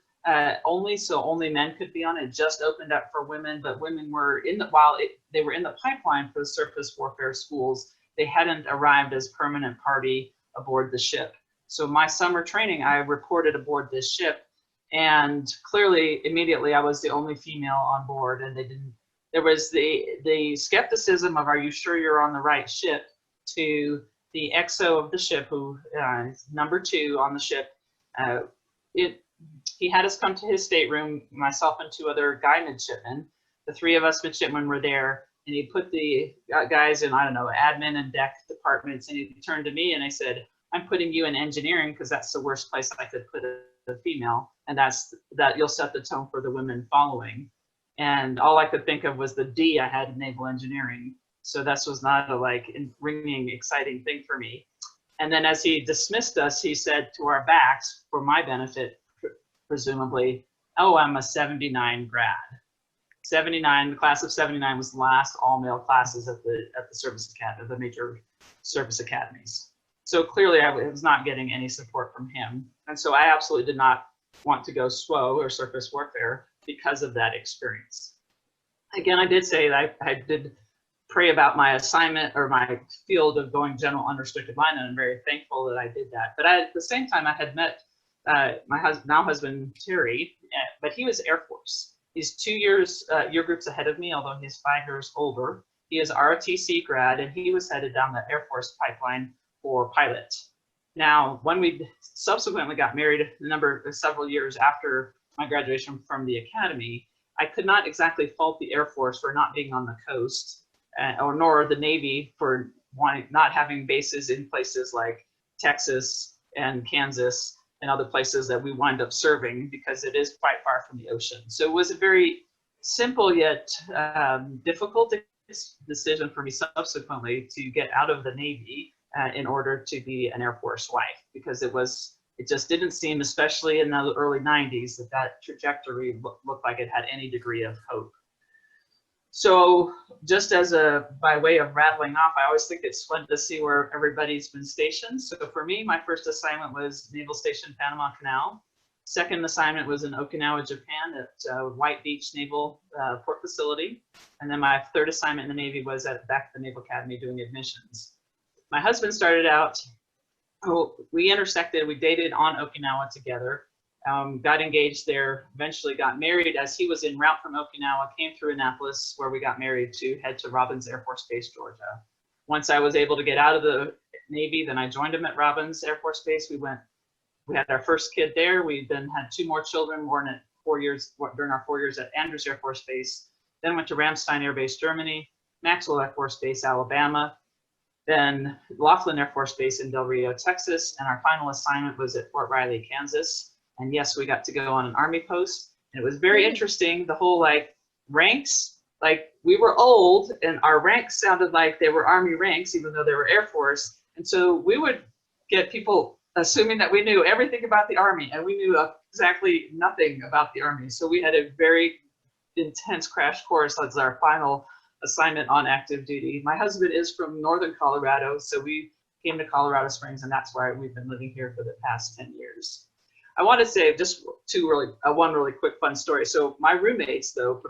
only, so only men could be on it. It just opened up for women, but women were they were in the pipeline for the surface warfare schools. They hadn't arrived as permanent party aboard the ship. So my summer training, I reported aboard this ship, and clearly, immediately, I was the only female on board, and there was the skepticism of, are you sure you're on the right ship, to the XO of the ship, who is number 2 on the ship. He had us come to his stateroom, myself and 2 other guy midshipmen. The 3 of us midshipmen were there, and he put the guys in, I don't know, admin and deck departments, and he turned to me and I said, I'm putting you in engineering because that's the worst place I could put a female, and that you'll set the tone for the women following. And all I could think of was the D I had in naval engineering. So this was not a ringing, exciting thing for me. And then as he dismissed us, he said to our backs, for my benefit, presumably, oh, I'm a 79 grad. 79, the class of 79 was the last all-male classes at the service academy, the major service academies. So clearly I was not getting any support from him. And so I absolutely did not want to go SWO, or surface warfare, because of that experience. Again, I did say that I did pray about my assignment, or my field of going general unrestricted line, and I'm very thankful that I did that. But at the same time, I had met my now husband, Terry, but he was Air Force. He's 2 year groups ahead of me, although he's 5 years older. He is ROTC grad, and he was headed down the Air Force pipeline for pilot. Now, when we subsequently got married several years after my graduation from the academy, I could not exactly fault the Air Force for not being on the coast, nor the Navy for not having bases in places like Texas and Kansas and other places that we wind up serving, because it is quite far from the ocean. So it was a very simple yet difficult decision for me subsequently to get out of the Navy in order to be an Air Force wife, because it just didn't seem, especially in the early 90s, that trajectory looked like it had any degree of hope. So just by way of rattling off, I always think it's fun to see where everybody's been stationed. So for me, my first assignment was Naval Station Panama Canal. Second assignment was in Okinawa, Japan at White Beach Naval Port Facility. And then my third assignment in the Navy was back at the Naval Academy doing admissions. My husband started out, we intersected, we dated on Okinawa together, got engaged there, eventually got married as he was en route from Okinawa, came through Annapolis, where we got married, to head to Robins Air Force Base, Georgia. Once I was able to get out of the Navy, then I joined him at Robins Air Force Base. We had our first kid there. We then had 2 more children born at 4 years, during our 4 years at Andrews Air Force Base. Then went to Ramstein Air Base, Germany, Maxwell Air Force Base, Alabama, then Laughlin Air Force Base in Del Rio, Texas, and our final assignment was at Fort Riley, Kansas. And yes, we got to go on an Army post, and it was very interesting. The whole ranks, we were old, and our ranks sounded like they were Army ranks, even though they were Air Force. And so we would get people assuming that we knew everything about the Army, and we knew exactly nothing about the Army. So we had a very intense crash course as our final assignment on active duty. My husband is from northern Colorado, so we came to Colorado Springs, and that's why we've been living here for the past 10 years. I want to say just one really quick fun story. So my roommates, though,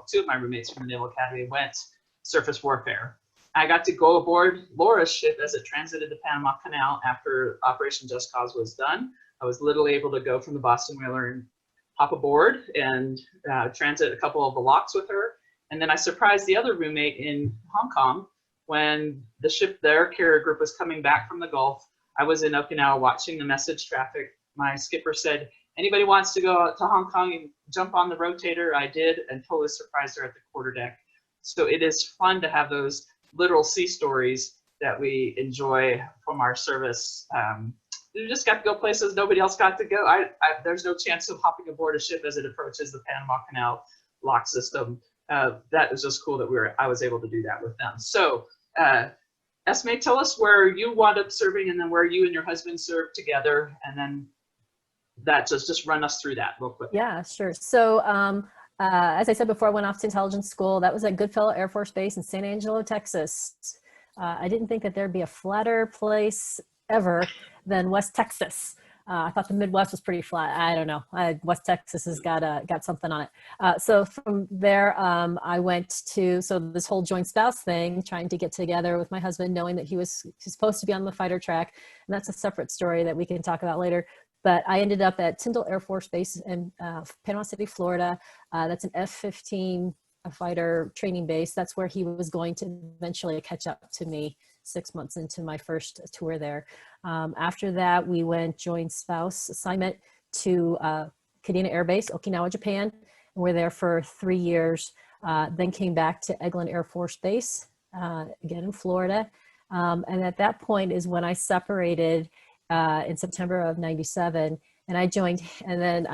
two of my roommates from the Naval Academy went surface warfare. I got to go aboard Laura's ship as it transited the Panama Canal after Operation Just Cause was done. I was literally able to go from the Boston Whaler and hop aboard and transit a couple of the locks with her. And then I surprised the other roommate in Hong Kong when their carrier group was coming back from the Gulf. I was in Okinawa watching the message traffic. My skipper said, anybody wants to go to Hong Kong and jump on the rotator? I did, and totally surprised her at the quarterdeck. So it is fun to have those literal sea stories that we enjoy from our service. We just got to go places nobody else got to go. There's no chance of hopping aboard a ship as it approaches the Panama Canal lock system. That was just cool that I was able to do that with them. So, Esme, tell us where you wound up serving, and then where you and your husband served together, and then that just run us through that real quick. Yeah, sure. So, as I said before, I went off to intelligence school. That was at Goodfellow Air Force Base in San Angelo, Texas. I didn't think that there'd be a flatter place ever than West Texas. I thought the Midwest was pretty flat. I don't know. West Texas has got something on it. So from there, I went to this whole joint spouse thing, trying to get together with my husband, knowing that he was supposed to be on the fighter track, and that's a separate story that we can talk about later. But I ended up at Tyndall Air Force Base in Panama City, Florida. That's an F-15 fighter training base. That's where he was going to eventually catch up to me 6 months into my first tour there. After that, we went joint spouse assignment to Kadena Air Base, Okinawa, Japan. And we're there for 3 years. Then came back to Eglin Air Force Base, again in Florida. And at that point is when I separated in September of '97, and I joined, and then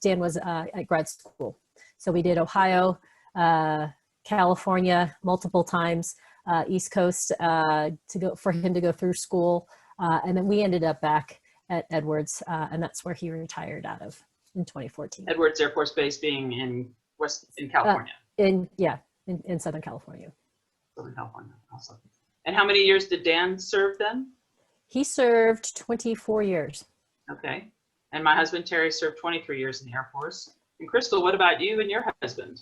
Dan was at grad school. So we did Ohio, California, multiple times, East Coast for him to go through school. And then we ended up back at Edwards, and that's where he retired out of in 2014. Edwards Air Force Base being in California. In Southern California. Southern California, awesome. And how many years did Dan serve then? He served 24 years. Okay. And my husband, Terry, served 23 years in the Air Force. And Crystal, what about you and your husband?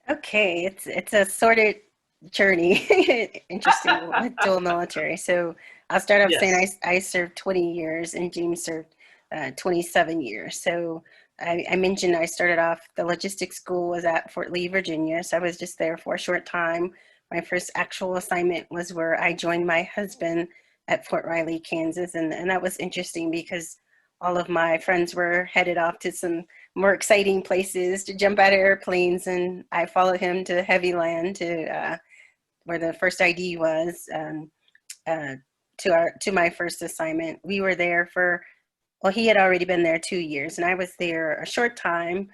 Okay, it's a sorted journey. Interesting with dual military. So I'll start off saying I served 20 years and James served 27 years. So I mentioned I started off, the logistics school was at Fort Lee, Virginia. So I was just there for a short time. My first actual assignment was where I joined my husband at Fort Riley, Kansas. And that was interesting because all of my friends were headed off to some more exciting places to jump out of airplanes. And I followed him to heavy land to where the first ID was, to my first assignment. We were there he had already been there 2 years and I was there a short time,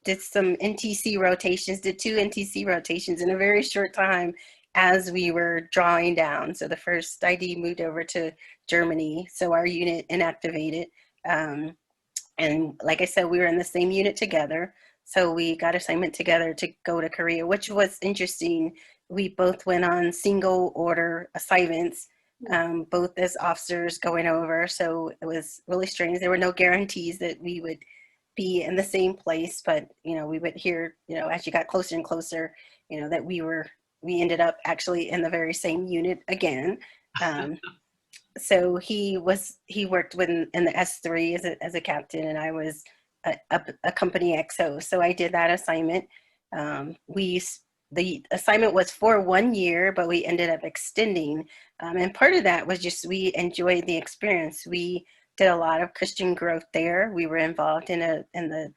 did some NTC rotations, did 2 NTC rotations in a very short time as we were drawing down. So the first ID moved over to Germany. So our unit inactivated. And like I said, we were in the same unit together. So we got assignment together to go to Korea, which was interesting. We both went on single order assignments, both as officers going over. So it was really strange. There were no guarantees that we would be in the same place, but, we would hear, as you got closer and closer, that we ended up actually in the very same unit again. So he worked in the S3 as a captain, and I was a company XO. So I did that assignment. The assignment was for 1 year, but we ended up extending. And part of that was just we enjoyed the experience. We did a lot of Christian growth there. We were involved in the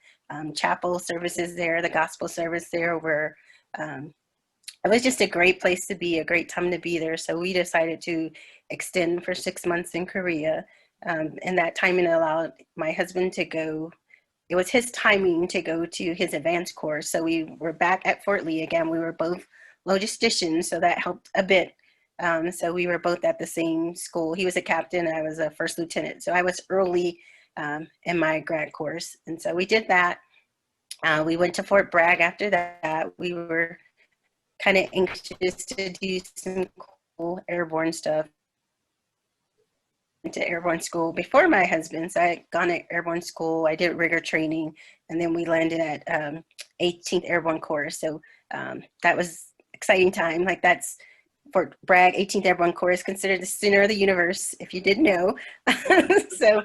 chapel services there, the gospel service there, where it was just a great place to be, a great time to be there. So we decided to extend for 6 months in Korea. And that timing allowed my husband to go. It was his timing to go to his advanced course. So we were back at Fort Lee again. We were both logisticians, so that helped a bit. So we were both at the same school. He was a captain, I was a first lieutenant. So I was early in my grad course. And so we did that. We went to Fort Bragg after that. We were kind of anxious to do some cool airborne stuff. Went to airborne school before my husband. So I had gone to airborne school. I did rigor training, and then we landed at 18th Airborne Corps. So that was exciting time. Like that's Fort Bragg, 18th Airborne Corps is considered the center of the universe, if you didn't know. So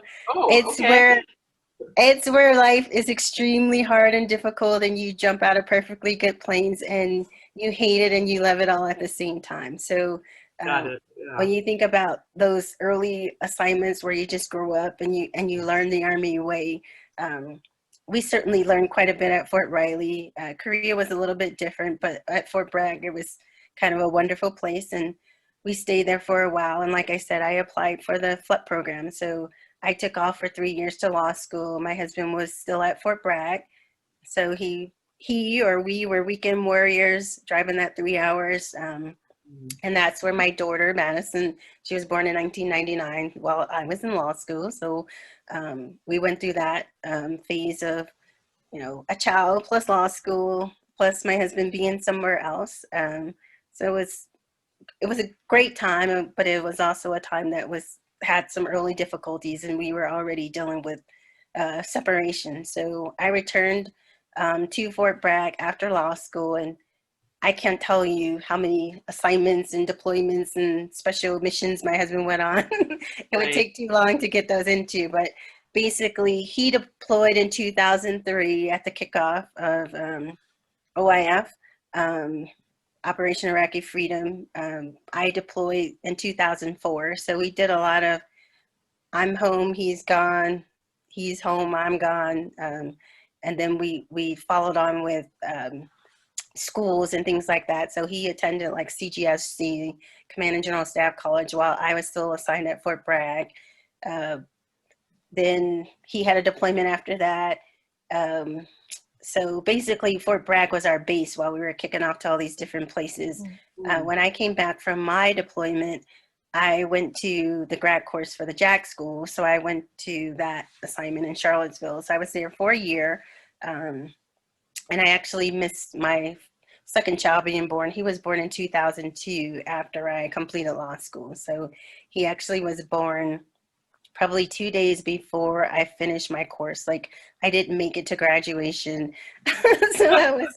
it's where life is extremely hard and difficult, and you jump out of perfectly good planes, and you hate it and you love it all at the same time. So when you think about those early assignments where you just grow up and you learn the Army way, we certainly learned quite a bit at Fort Riley. Korea was a little bit different, but at Fort Bragg, it was kind of a wonderful place. And we stayed there for a while. And like I said, I applied for the FLEP program. So I took off for 3 years to law school. My husband was still at Fort Bragg. So he or we were weekend warriors driving that 3 hours. And that's where my daughter, Madison, she was born in 1999 while I was in law school. So we went through that phase of, you know, a child plus law school, plus my husband being somewhere else. So it was a great time, but it was also a time that had some early difficulties, and we were already dealing with separation. So I returned to Fort Bragg after law school, and I can't tell you how many assignments and deployments and special missions my husband went on. It would take too long to get those into, but basically he deployed in 2003 at the kickoff of OIF, Operation Iraqi Freedom. I deployed in 2004. So we did a lot of, I'm home, he's gone, he's home, I'm gone. And then we followed on with schools and things like that. So he attended like CGSC, Command and General Staff College, while I was still assigned at Fort Bragg. Then he had a deployment after that. So basically Fort Bragg was our base while we were kicking off to all these different places. When I came back from my deployment, I went to the grad course for the JAG school. So I went to that assignment in Charlottesville. So I was there for a year. And I actually missed my second child being born. He was born in 2002 after I completed law school. So he actually was born probably 2 days before I finished my course. Like, I didn't make it to graduation. So that was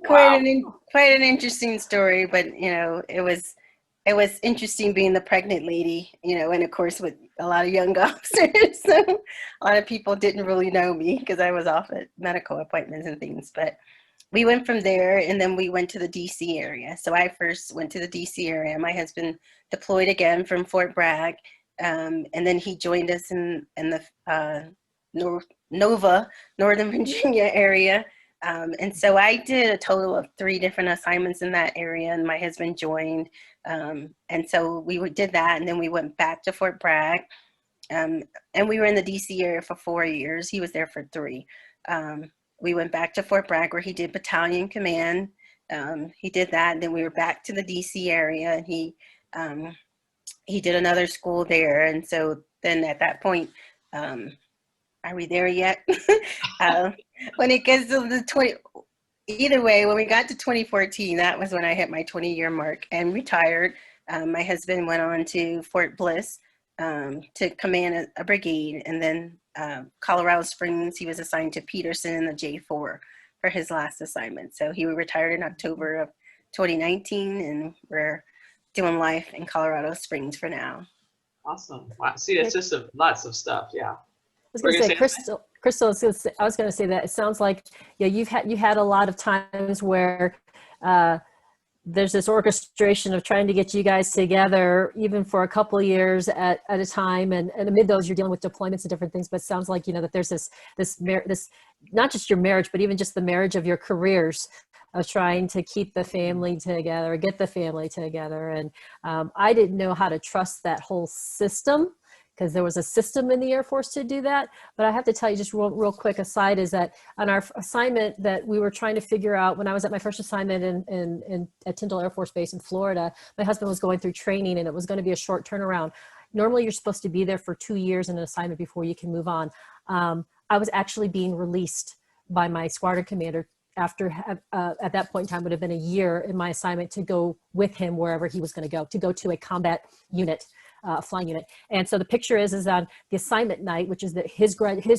quite an interesting story, but you know, it was interesting being the pregnant lady, you know, and of course with a lot of young officers. So a lot of people didn't really know me because I was off at medical appointments and things, but we went from there, and then we went to the DC area. So I first went to the DC area. My husband deployed again from Fort Bragg. And then he joined us in the Nova, Northern Virginia area. And so I did a total of 3 different assignments in that area, and my husband joined. And so we did that, and then we went back to Fort Bragg. And we were in the DC area for 4 years. He was there for 3. We went back to Fort Bragg where he did battalion command. He did that, and then we were back to the DC area, and he did another school there. And so then at that point, are we there yet? When it gets to the either way, when we got to 2014, that was when I hit my 20-year mark and retired. My husband went on to Fort Bliss to command a brigade. And then Colorado Springs, he was assigned to Peterson in the J4 for his last assignment. So he retired in October of 2019, and we're doing life in Colorado Springs for now. Awesome. Wow. See, it's just lots of stuff. Yeah. I was going to say, Crystal, I was going to say that it sounds like, yeah, you had a lot of times where there's this orchestration of trying to get you guys together, even for a couple of years at a time. And amid those, you're dealing with deployments and different things, but it sounds like, you know, that there's this, not just your marriage, but even just the marriage of your careers of trying to keep the family together, get the family together. And I didn't know how to trust that whole system, because there was a system in the Air Force to do that. But I have to tell you, just real quick aside, is that on our assignment that we were trying to figure out, when I was at my first assignment at Tyndall Air Force Base in Florida, my husband was going through training, and it was going to be a short turnaround. Normally you're supposed to be there for 2 years in an assignment before you can move on. I was actually being released by my squadron commander after, at that point in time, would have been a year in my assignment, to go with him wherever he was going to go to a combat unit, flying unit. And so the picture is on the assignment night, which is that his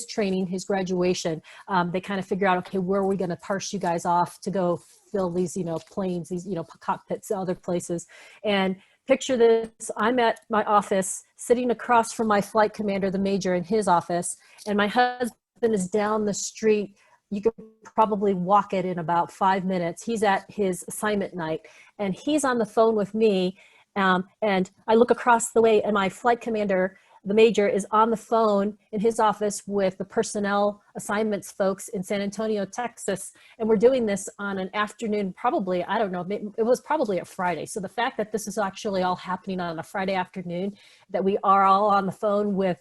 training, his graduation, they kind of figure out, okay, where are we going to parse you guys off to go fill these, you know, planes, these, you know, cockpits, other places. And picture this, I'm at my office sitting across from my flight commander, the major, in his office, and my husband is down the street. You could probably walk it in about 5 minutes. He's at his assignment night, and he's on the phone with me. And I look across the way, and my flight commander, the major is on the phone in his office with the personnel assignments folks in San Antonio, Texas. And we're doing this on an afternoon, probably, I don't know, it was probably a Friday. So the fact that this is actually all happening on a Friday afternoon, that we are all on the phone with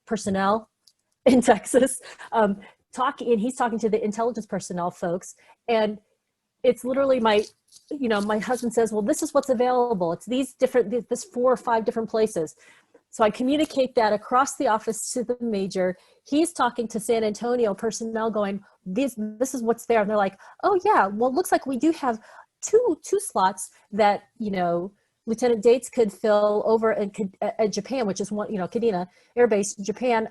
personnel in Texas, talking, and he's talking to the intelligence personnel folks. And it's literally my husband says, well, this is what's available. It's these different, this 4 or 5 different places. So I communicate that across the office to the major. He's talking to San Antonio personnel going, this is what's there. And they're like, oh yeah, well, it looks like we do have two slots that, Lieutenant Daetz could fill over at Japan, which is one, Kadena Air Base, Japan.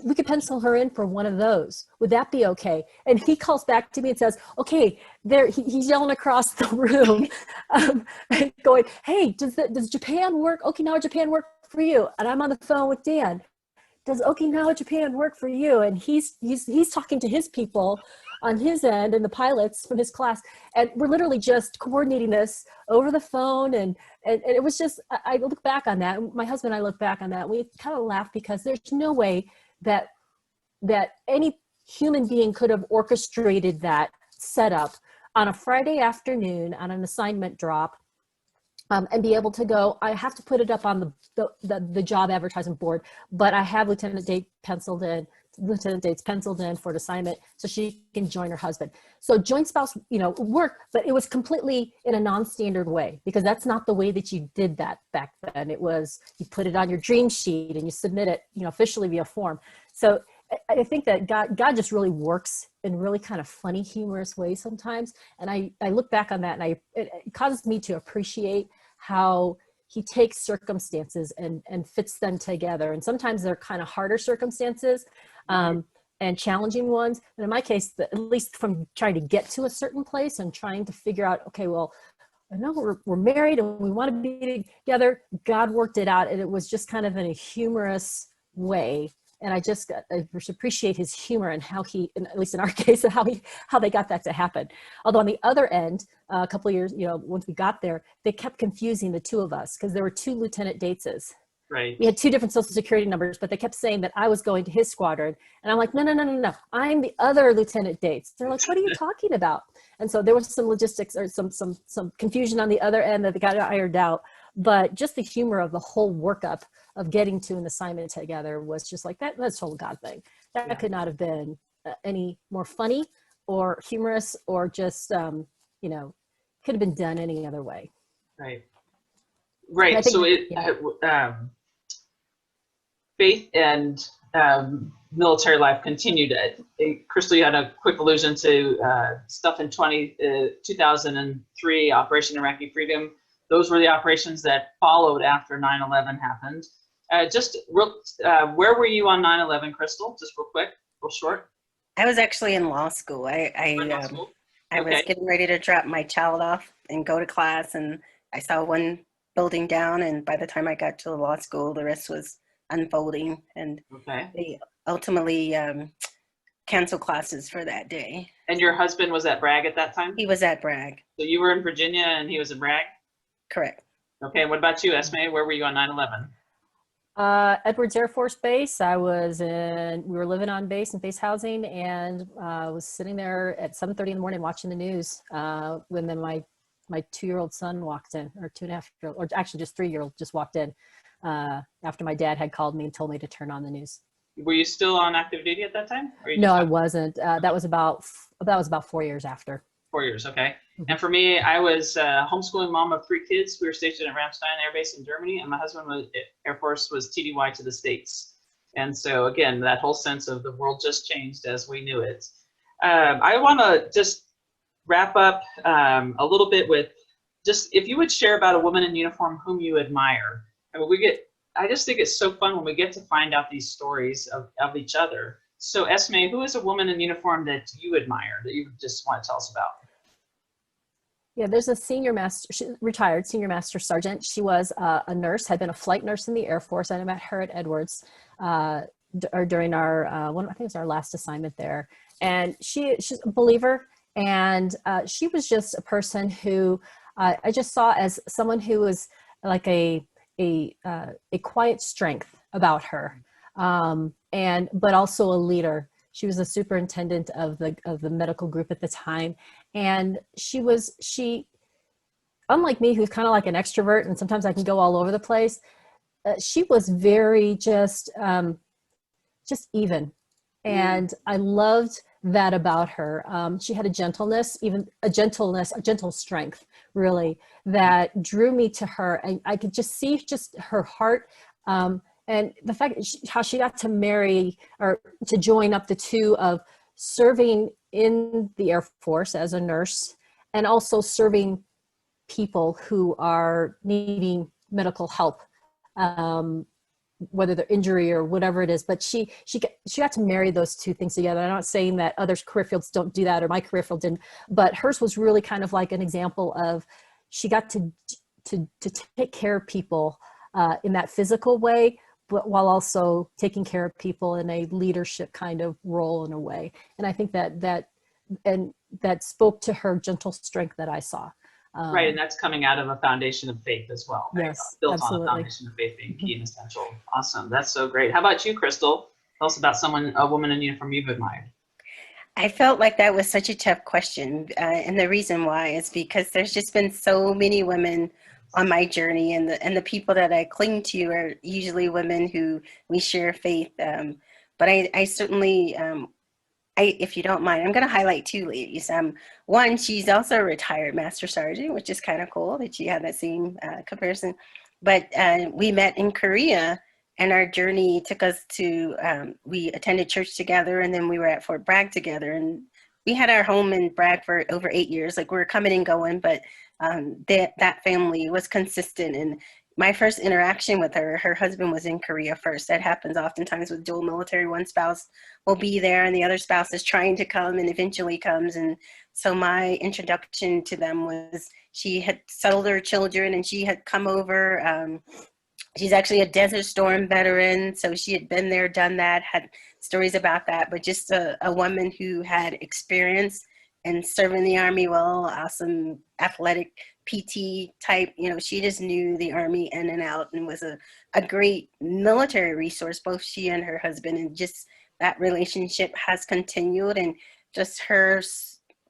We could pencil her in for one of those. Would that be okay? And he calls back to me and says, okay, he's yelling across the room, going, hey, does Japan work? Okinawa, Japan work for you? And I'm on the phone with Dan. Does Okinawa, Japan work for you? And he's talking to his people on his end and the pilots from his class. And we're literally just coordinating this over the phone. And it was just, I look back on that. My husband and I look back on that. We kind of laugh because there's no way that any human being could have orchestrated that setup on a Friday afternoon on an assignment drop. And be able to go, I have to put it up on the job advertisement board, but I have Lieutenant Daetz penciled in for an assignment so she can join her husband. So joint spouse, work, but it was completely in a non-standard way, because that's not the way that you did that back then. It was, you put it on your dream sheet and you submit it, officially via form. So I think that God just really works in really kind of funny, humorous ways sometimes. And I look back on that and it causes me to appreciate how he takes circumstances and fits them together. And sometimes they're kind of harder circumstances and challenging ones. And in my case, at least from trying to get to a certain place and trying to figure out, okay, well, I know we're married and we want to be together. God worked it out. And it was just kind of in a humorous way. And I just appreciate his humor and how he, at least in our case, how they got that to happen. Although on the other end, a couple of years, once we got there, they kept confusing the two of us because there were 2 Lieutenant Daetzes. Right. We had 2 different social security numbers, but they kept saying that I was going to his squadron. And I'm like, no. I'm the other Lieutenant Daetz. They're like, what are you talking about? And so there was some logistics or some confusion on the other end that got ironed out. But just the humor of the whole workup of getting to an assignment together was just like that's a whole God thing. That could not have been any more funny or humorous or just, could have been done any other way. Right. Right. So faith and military life continued. Crystal, you had a quick allusion to stuff in 2003, Operation Iraqi Freedom. Those were the operations that followed after 9/11 happened. Where were you on 9/11, Crystal? Just real quick, real short. I was actually in law school. I was getting ready to drop my child off and go to class, and I saw one building down, and by the time I got to the law school, the rest was unfolding, and they ultimately canceled classes for that day. And your husband was at Bragg at that time? He was at Bragg. So you were in Virginia and he was in Bragg? Correct. Okay, what about you, Esme? Where were you on 9/11? Edwards Air Force Base. We were living on base in base housing, and was sitting there at 7:30 in the morning watching the news when then my 2-year-old son walked in, or 2.5-year-old, or actually just 3-year-old just walked in after my dad had called me and told me to turn on the news. Were you still on active duty at that time? No, I wasn't. That was about 4 years after. 4 years, okay. And for me, I was a homeschooling mom of 3 kids. We were stationed at Ramstein Air Base in Germany, and my husband was Air Force was TDY to the States. And so again, that whole sense of the world just changed as we knew it. I want to just wrap up a little bit with just if you would share about a woman in uniform whom you admire. I mean, I just think it's so fun when we get to find out these stories of each other. So Esme, who is a woman in uniform that you admire, that you just want to tell us about? Yeah, there's a retired senior master sergeant. She was a nurse, had been a flight nurse in the Air Force. I met her at Edwards during our, I think it was our last assignment there. And she's a believer. And she was just a person who I just saw as someone who was like a quiet strength about her, but also a leader. She was a superintendent of the medical group at the time, and she unlike me, who's kind of like an extrovert, and sometimes I can go all over the place. She was very just even, and I loved that about her. She had a gentleness, a gentle strength, really, that drew me to her. And I could just see just her heart, and the fact how she got to marry or to join up the two of serving in the Air Force as a nurse and also serving people who are needing medical help, whether they're injury or whatever it is. But she got to marry those two things together. I'm not saying that other career fields don't do that, or my career field didn't, but hers was really kind of like an example of she got to take care of people in that physical way, but while also taking care of people in a leadership kind of role in a way. And I think that spoke to her gentle strength that I saw. Right, and that's coming out of a foundation of faith as well. Right? Yes, Built absolutely. on a foundation of faith being key and essential. Awesome, that's so great. How about you, Crystal? Tell us about a woman in uniform you've admired. I felt like that was such a tough question. And the reason why is because there's just been so many women on my journey, and the people that I cling to are usually women who we share faith. But I certainly, if you don't mind, I'm going to highlight two ladies. One, she's also a retired master sergeant, which is kind of cool that you have that same comparison. But we met in Korea, and our journey took us to, we attended church together, and then we were at Fort Bragg together. And we had our home in Bragg for over 8 years. Like, we were coming and going, but that family was consistent. And my first interaction with her husband was in Korea first. That happens oftentimes with dual military. One spouse will be there and the other spouse is trying to come and eventually comes. And so my introduction to them was she had settled her children and she had come over. She's actually a Desert Storm veteran, so she had been there, done that, had stories about that, but just a woman who had experience in serving the Army well, awesome athletic PT type. She just knew the Army in and out and was a great military resource, both she and her husband, and just that relationship has continued, and just her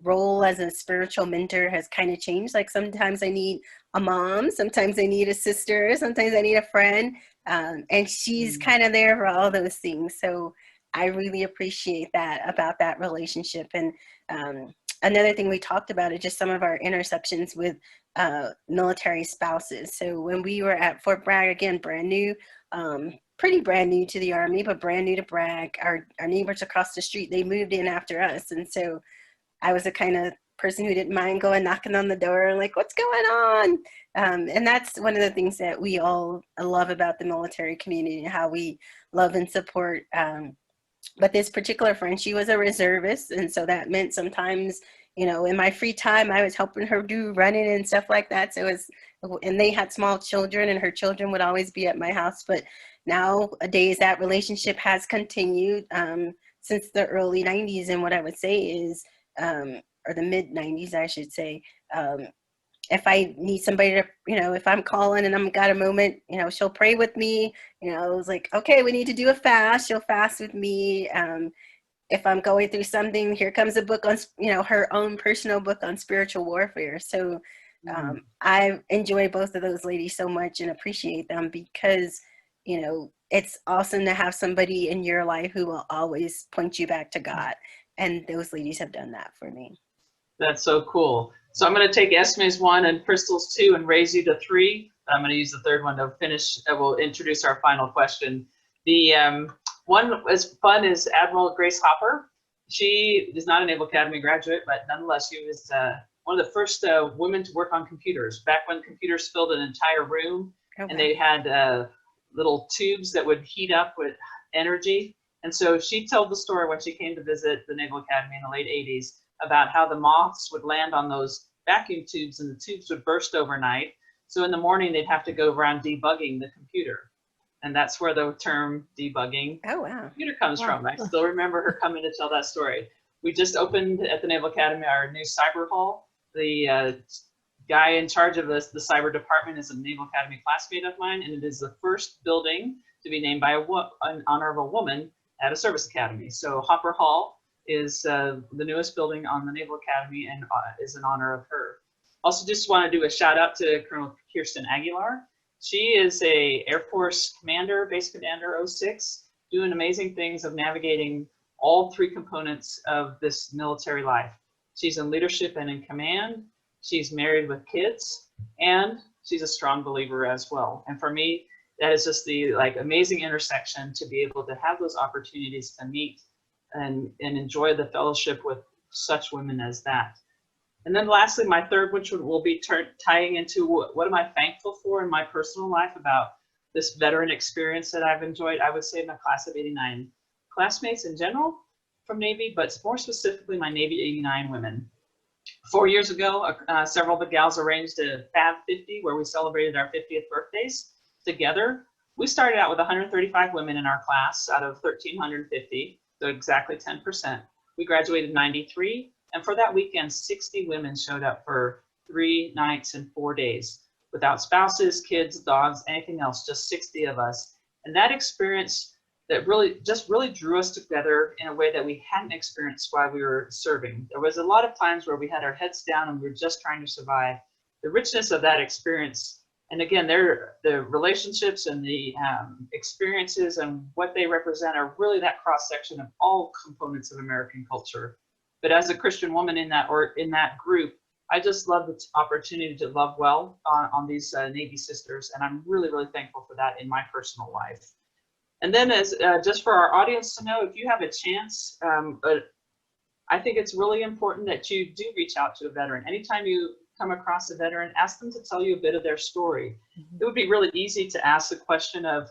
role as a spiritual mentor has kind of changed. Like, sometimes I need a mom, sometimes I need a sister, sometimes I need a friend, and she's kind of there for all those things. So I really appreciate that about that relationship. And another thing we talked about is just some of our intersections with military spouses. So when we were at Fort Bragg, again, brand new, pretty brand new to the Army, but brand new to Bragg, our neighbors across the street, they moved in after us. And so I was the kind of person who didn't mind going knocking on the door and like, what's going on? And that's one of the things that we all love about the military community, how we love and support. But this particular friend, she was a reservist. And so that meant sometimes, in my free time, I was helping her do running and stuff like that. So and they had small children, and her children would always be at my house. But nowadays, that relationship has continued since the early 90s. And what I would say is, or the mid 90s, I should say, if I need somebody to, if I'm calling and I've got a moment, she'll pray with me. It was like, okay, we need to do a fast. She'll fast with me. If I'm going through something, here comes a book on, her own personal book on spiritual warfare. So I enjoy both of those ladies so much and appreciate them because, it's awesome to have somebody in your life who will always point you back to God. And those ladies have done that for me. That's so cool. So I'm going to take Esme's 1 and Crystal's 2 and raise you to 3. I'm going to use the third one to finish. We'll introduce our final question. The one as fun is Admiral Grace Hopper. She is not a Naval Academy graduate, but nonetheless, she was one of the first women to work on computers, back when computers filled an entire room. Okay. And they had little tubes that would heat up with energy. And so she told the story when she came to visit the Naval Academy in the late 80s about how the moths would land on those vacuum tubes and the tubes would burst overnight. So in the morning, they'd have to go around debugging the computer. And that's where the term debugging computer comes from. I still remember her coming to tell that story. We just opened at the Naval Academy our new cyber hall. The guy in charge of the cyber department is a Naval Academy classmate of mine, and it is the first building to be named by in honor of a woman at a service academy. So Hopper Hall is the newest building on the Naval Academy and is in honor of her. Also, just want to do a shout out to Colonel Kristin Aguilar. She is a Air Force commander, base commander 06, doing amazing things of navigating all three components of this military life. She's in leadership and in command. She's married with kids, and she's a strong believer as well. And for me, that is just the amazing intersection to be able to have those opportunities to meet and enjoy the fellowship with such women as that. And then lastly, my third, which will be tying into what am I thankful for in my personal life about this veteran experience that I've enjoyed. I would say my class of 89 classmates in general from Navy, but more specifically my Navy 89 women. 4 years ago, several of the gals arranged a Fab 50 where we celebrated our 50th birthdays together. We started out with 135 women in our class out of 1,350, so exactly 10%. We graduated 93. And for that weekend, 60 women showed up for 3 nights and 4 days without spouses, kids, dogs, anything else, just 60 of us. And that experience that really drew us together in a way that we hadn't experienced while we were serving. There was a lot of times where we had our heads down and we were just trying to survive. The richness of that experience, and again, the relationships and the experiences and what they represent are really that cross-section of all components of American culture. But as a Christian woman in that group, I just love the opportunity to love well on these Navy sisters, and I'm really, really thankful for that in my personal life. And then as just for our audience to know, if you have a chance, I think it's really important that you do reach out to a veteran. Anytime you come across a veteran, ask them to tell you a bit of their story. Mm-hmm. It would be really easy to ask the question of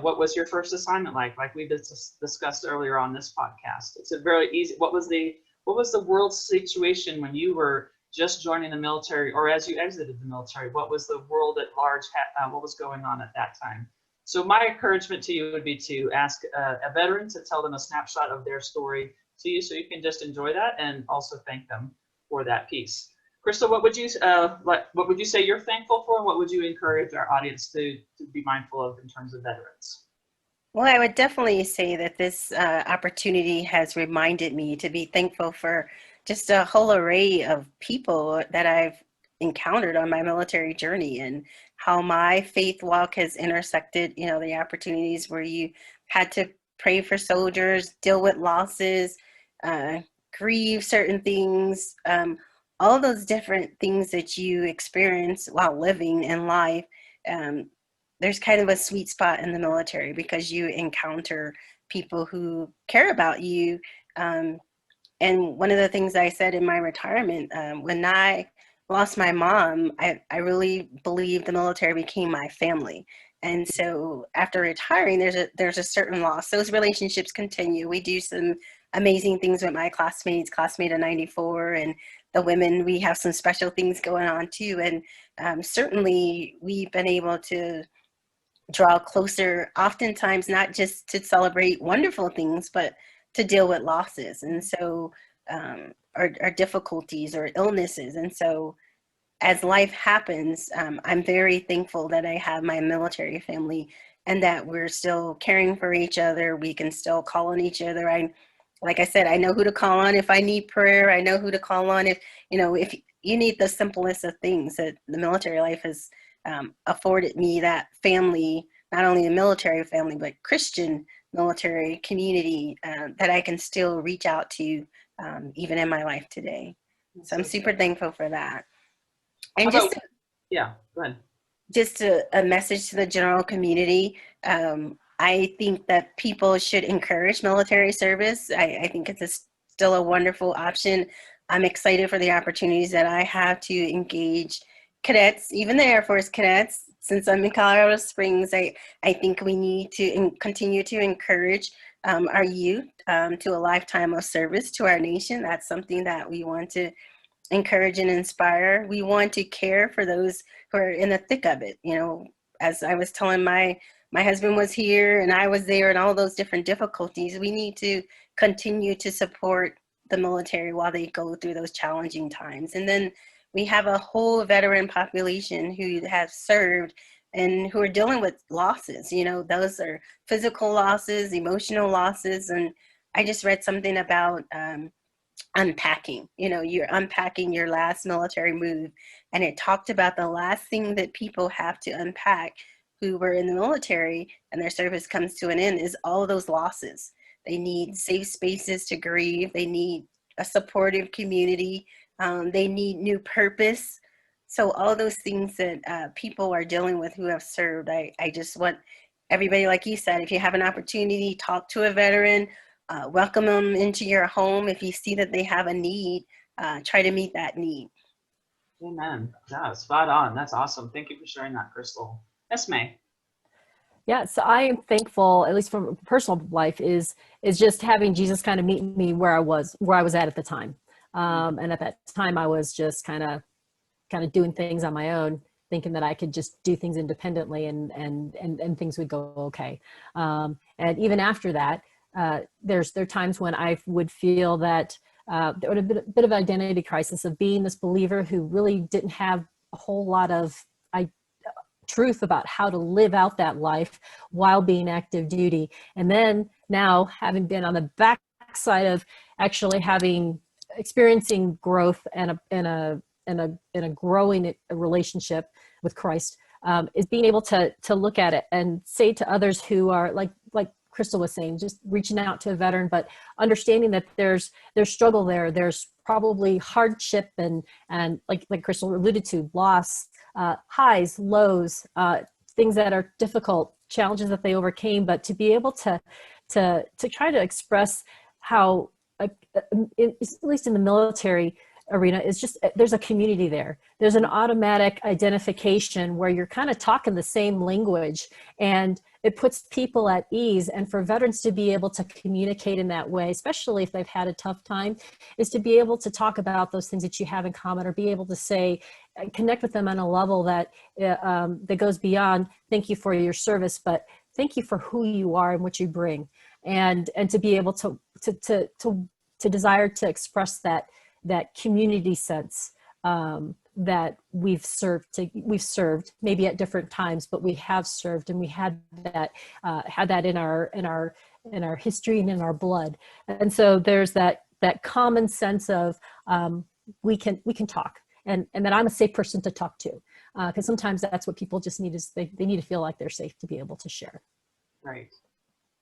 what was your first assignment like we discussed earlier on this podcast. It's a very easy, what was the world situation when you were just joining the military or as you exited the military? What was the world at large, what was going on at that time? So my encouragement to you would be to ask a veteran to tell them a snapshot of their story to you so you can just enjoy that and also thank them for that piece. Crystal, what would you say you're thankful for, and what would you encourage our audience to be mindful of in terms of veterans? Well, I would definitely say that this opportunity has reminded me to be thankful for just a whole array of people that I've encountered on my military journey and how my faith walk has intersected, the opportunities where you had to pray for soldiers, deal with losses, grieve certain things, all those different things that you experience while living in life. There's kind of a sweet spot in the military because you encounter people who care about you. And one of the things I said in my retirement, when I lost my mom, I really believe the military became my family. And so after retiring, there's a certain loss. Those relationships continue. We do some amazing things with my classmate of 94, and the women, we have some special things going on too. And certainly we've been able to draw closer, oftentimes not just to celebrate wonderful things, but to deal with losses. And so our difficulties or illnesses. And so as life happens, I'm very thankful that I have my military family and that we're still caring for each other. We can still call on each other. Like I said, I know who to call on if I need prayer. I know who to call on if you need the simplest of things. That the military life has afforded me that family, not only a military family, but Christian military community that I can still reach out to even in my life today. So I'm super thankful for that. And go ahead. Just a message to the general community. I think that people should encourage military service. I think it's still a wonderful option. I'm excited for the opportunities that I have to engage cadets, even the Air Force cadets. Since I'm in Colorado Springs, I think we need to continue to encourage our youth to a lifetime of service to our nation. That's something that we want to encourage and inspire. We want to care for those who are in the thick of it. As I was telling my husband was here and I was there and all those different difficulties, we need to continue to support the military while they go through those challenging times. And then we have a whole veteran population who have served and who are dealing with losses. You know, those are physical losses, emotional losses. And I just read something about unpacking. You know, you're unpacking your last military move. And it talked about the last thing that people have to unpack who were in the military and their service comes to an end is all of those losses. They need safe spaces to grieve. They need a supportive community. They need new purpose. So all those things that people are dealing with who have served, I just want everybody, like you said, if you have an opportunity, talk to a veteran, welcome them into your home. If you see that they have a need, try to meet that need. Amen. Yeah, spot on. That's awesome. Thank you for sharing that, Crystal. Esme. Yeah, so I am thankful, at least from personal life, is just having Jesus kind of meet me where I was at the time. And at that time, I was just kind of doing things on my own, thinking that I could just do things independently and things would go okay. And even after that, there are times when I would feel that there would have been a bit of identity crisis of being this believer who really didn't have a whole lot of truth about how to live out that life while being active duty. And then now, having been on the backside of actually experiencing growth and a growing relationship with Christ, is being able to look at it and say to others who are like Crystal was saying, just reaching out to a veteran, but understanding that there's struggle there. There's probably hardship and like Crystal alluded to, loss, highs, lows, things that are difficult, challenges that they overcame, but to be able to try to express how, at least in the military arena, is just there's a community there. There's an automatic identification where you're kind of talking the same language, and it puts people at ease. And for veterans to be able to communicate in that way, especially if they've had a tough time, is to be able to talk about those things that you have in common, or be able to say, connect with them on a level that that goes beyond thank you for your service, but thank you for who you are and what you bring, and to be able to desire to express that community sense that we've served maybe at different times, but we have served, and we had that in our history and in our blood. And so there's that common sense of we can talk, and that I'm a safe person to talk to, because sometimes that's what people just need, is they need to feel like they're safe to be able to share. Right.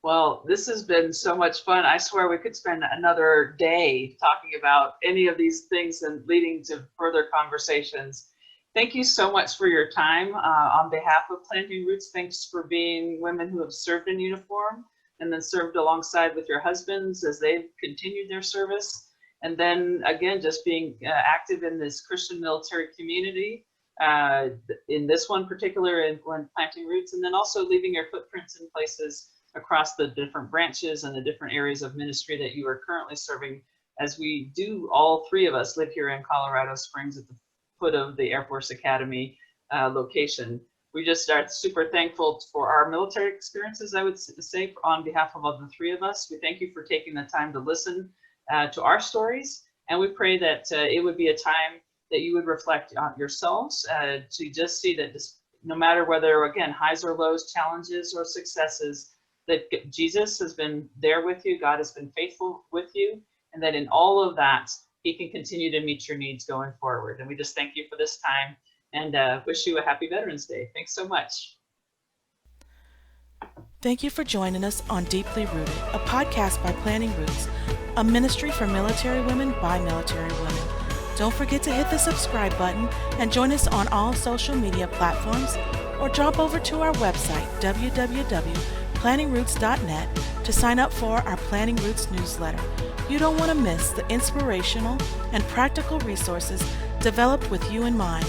Well, this has been so much fun. I swear we could spend another day talking about any of these things and leading to further conversations. Thank you so much for your time. On behalf of Planting Roots, thanks for being women who have served in uniform and then served alongside with your husbands as they've continued their service. And then again, just being active in this Christian military community, in this one particular, in Planting Roots, and then also leaving your footprints in places across the different branches and the different areas of ministry that you are currently serving, as we do, all three of us live here in Colorado Springs at the foot of the Air Force Academy location. We just are super thankful for our military experiences, I would say, on behalf of all the three of us. We thank you for taking the time to listen to our stories, and we pray that it would be a time that you would reflect on yourselves, to just see that no matter whether, again, highs or lows, challenges or successes, that Jesus has been there with you, God has been faithful with you, and that in all of that, he can continue to meet your needs going forward. And we just thank you for this time, and wish you a happy Veterans Day. Thanks so much. Thank you for joining us on Deeply Rooted, a podcast by Planting Roots, a ministry for military women by military women. Don't forget to hit the subscribe button and join us on all social media platforms, or drop over to our website, www.plantingroots.net, to sign up for our Planting Roots newsletter. You don't want to miss the inspirational and practical resources developed with you in mind.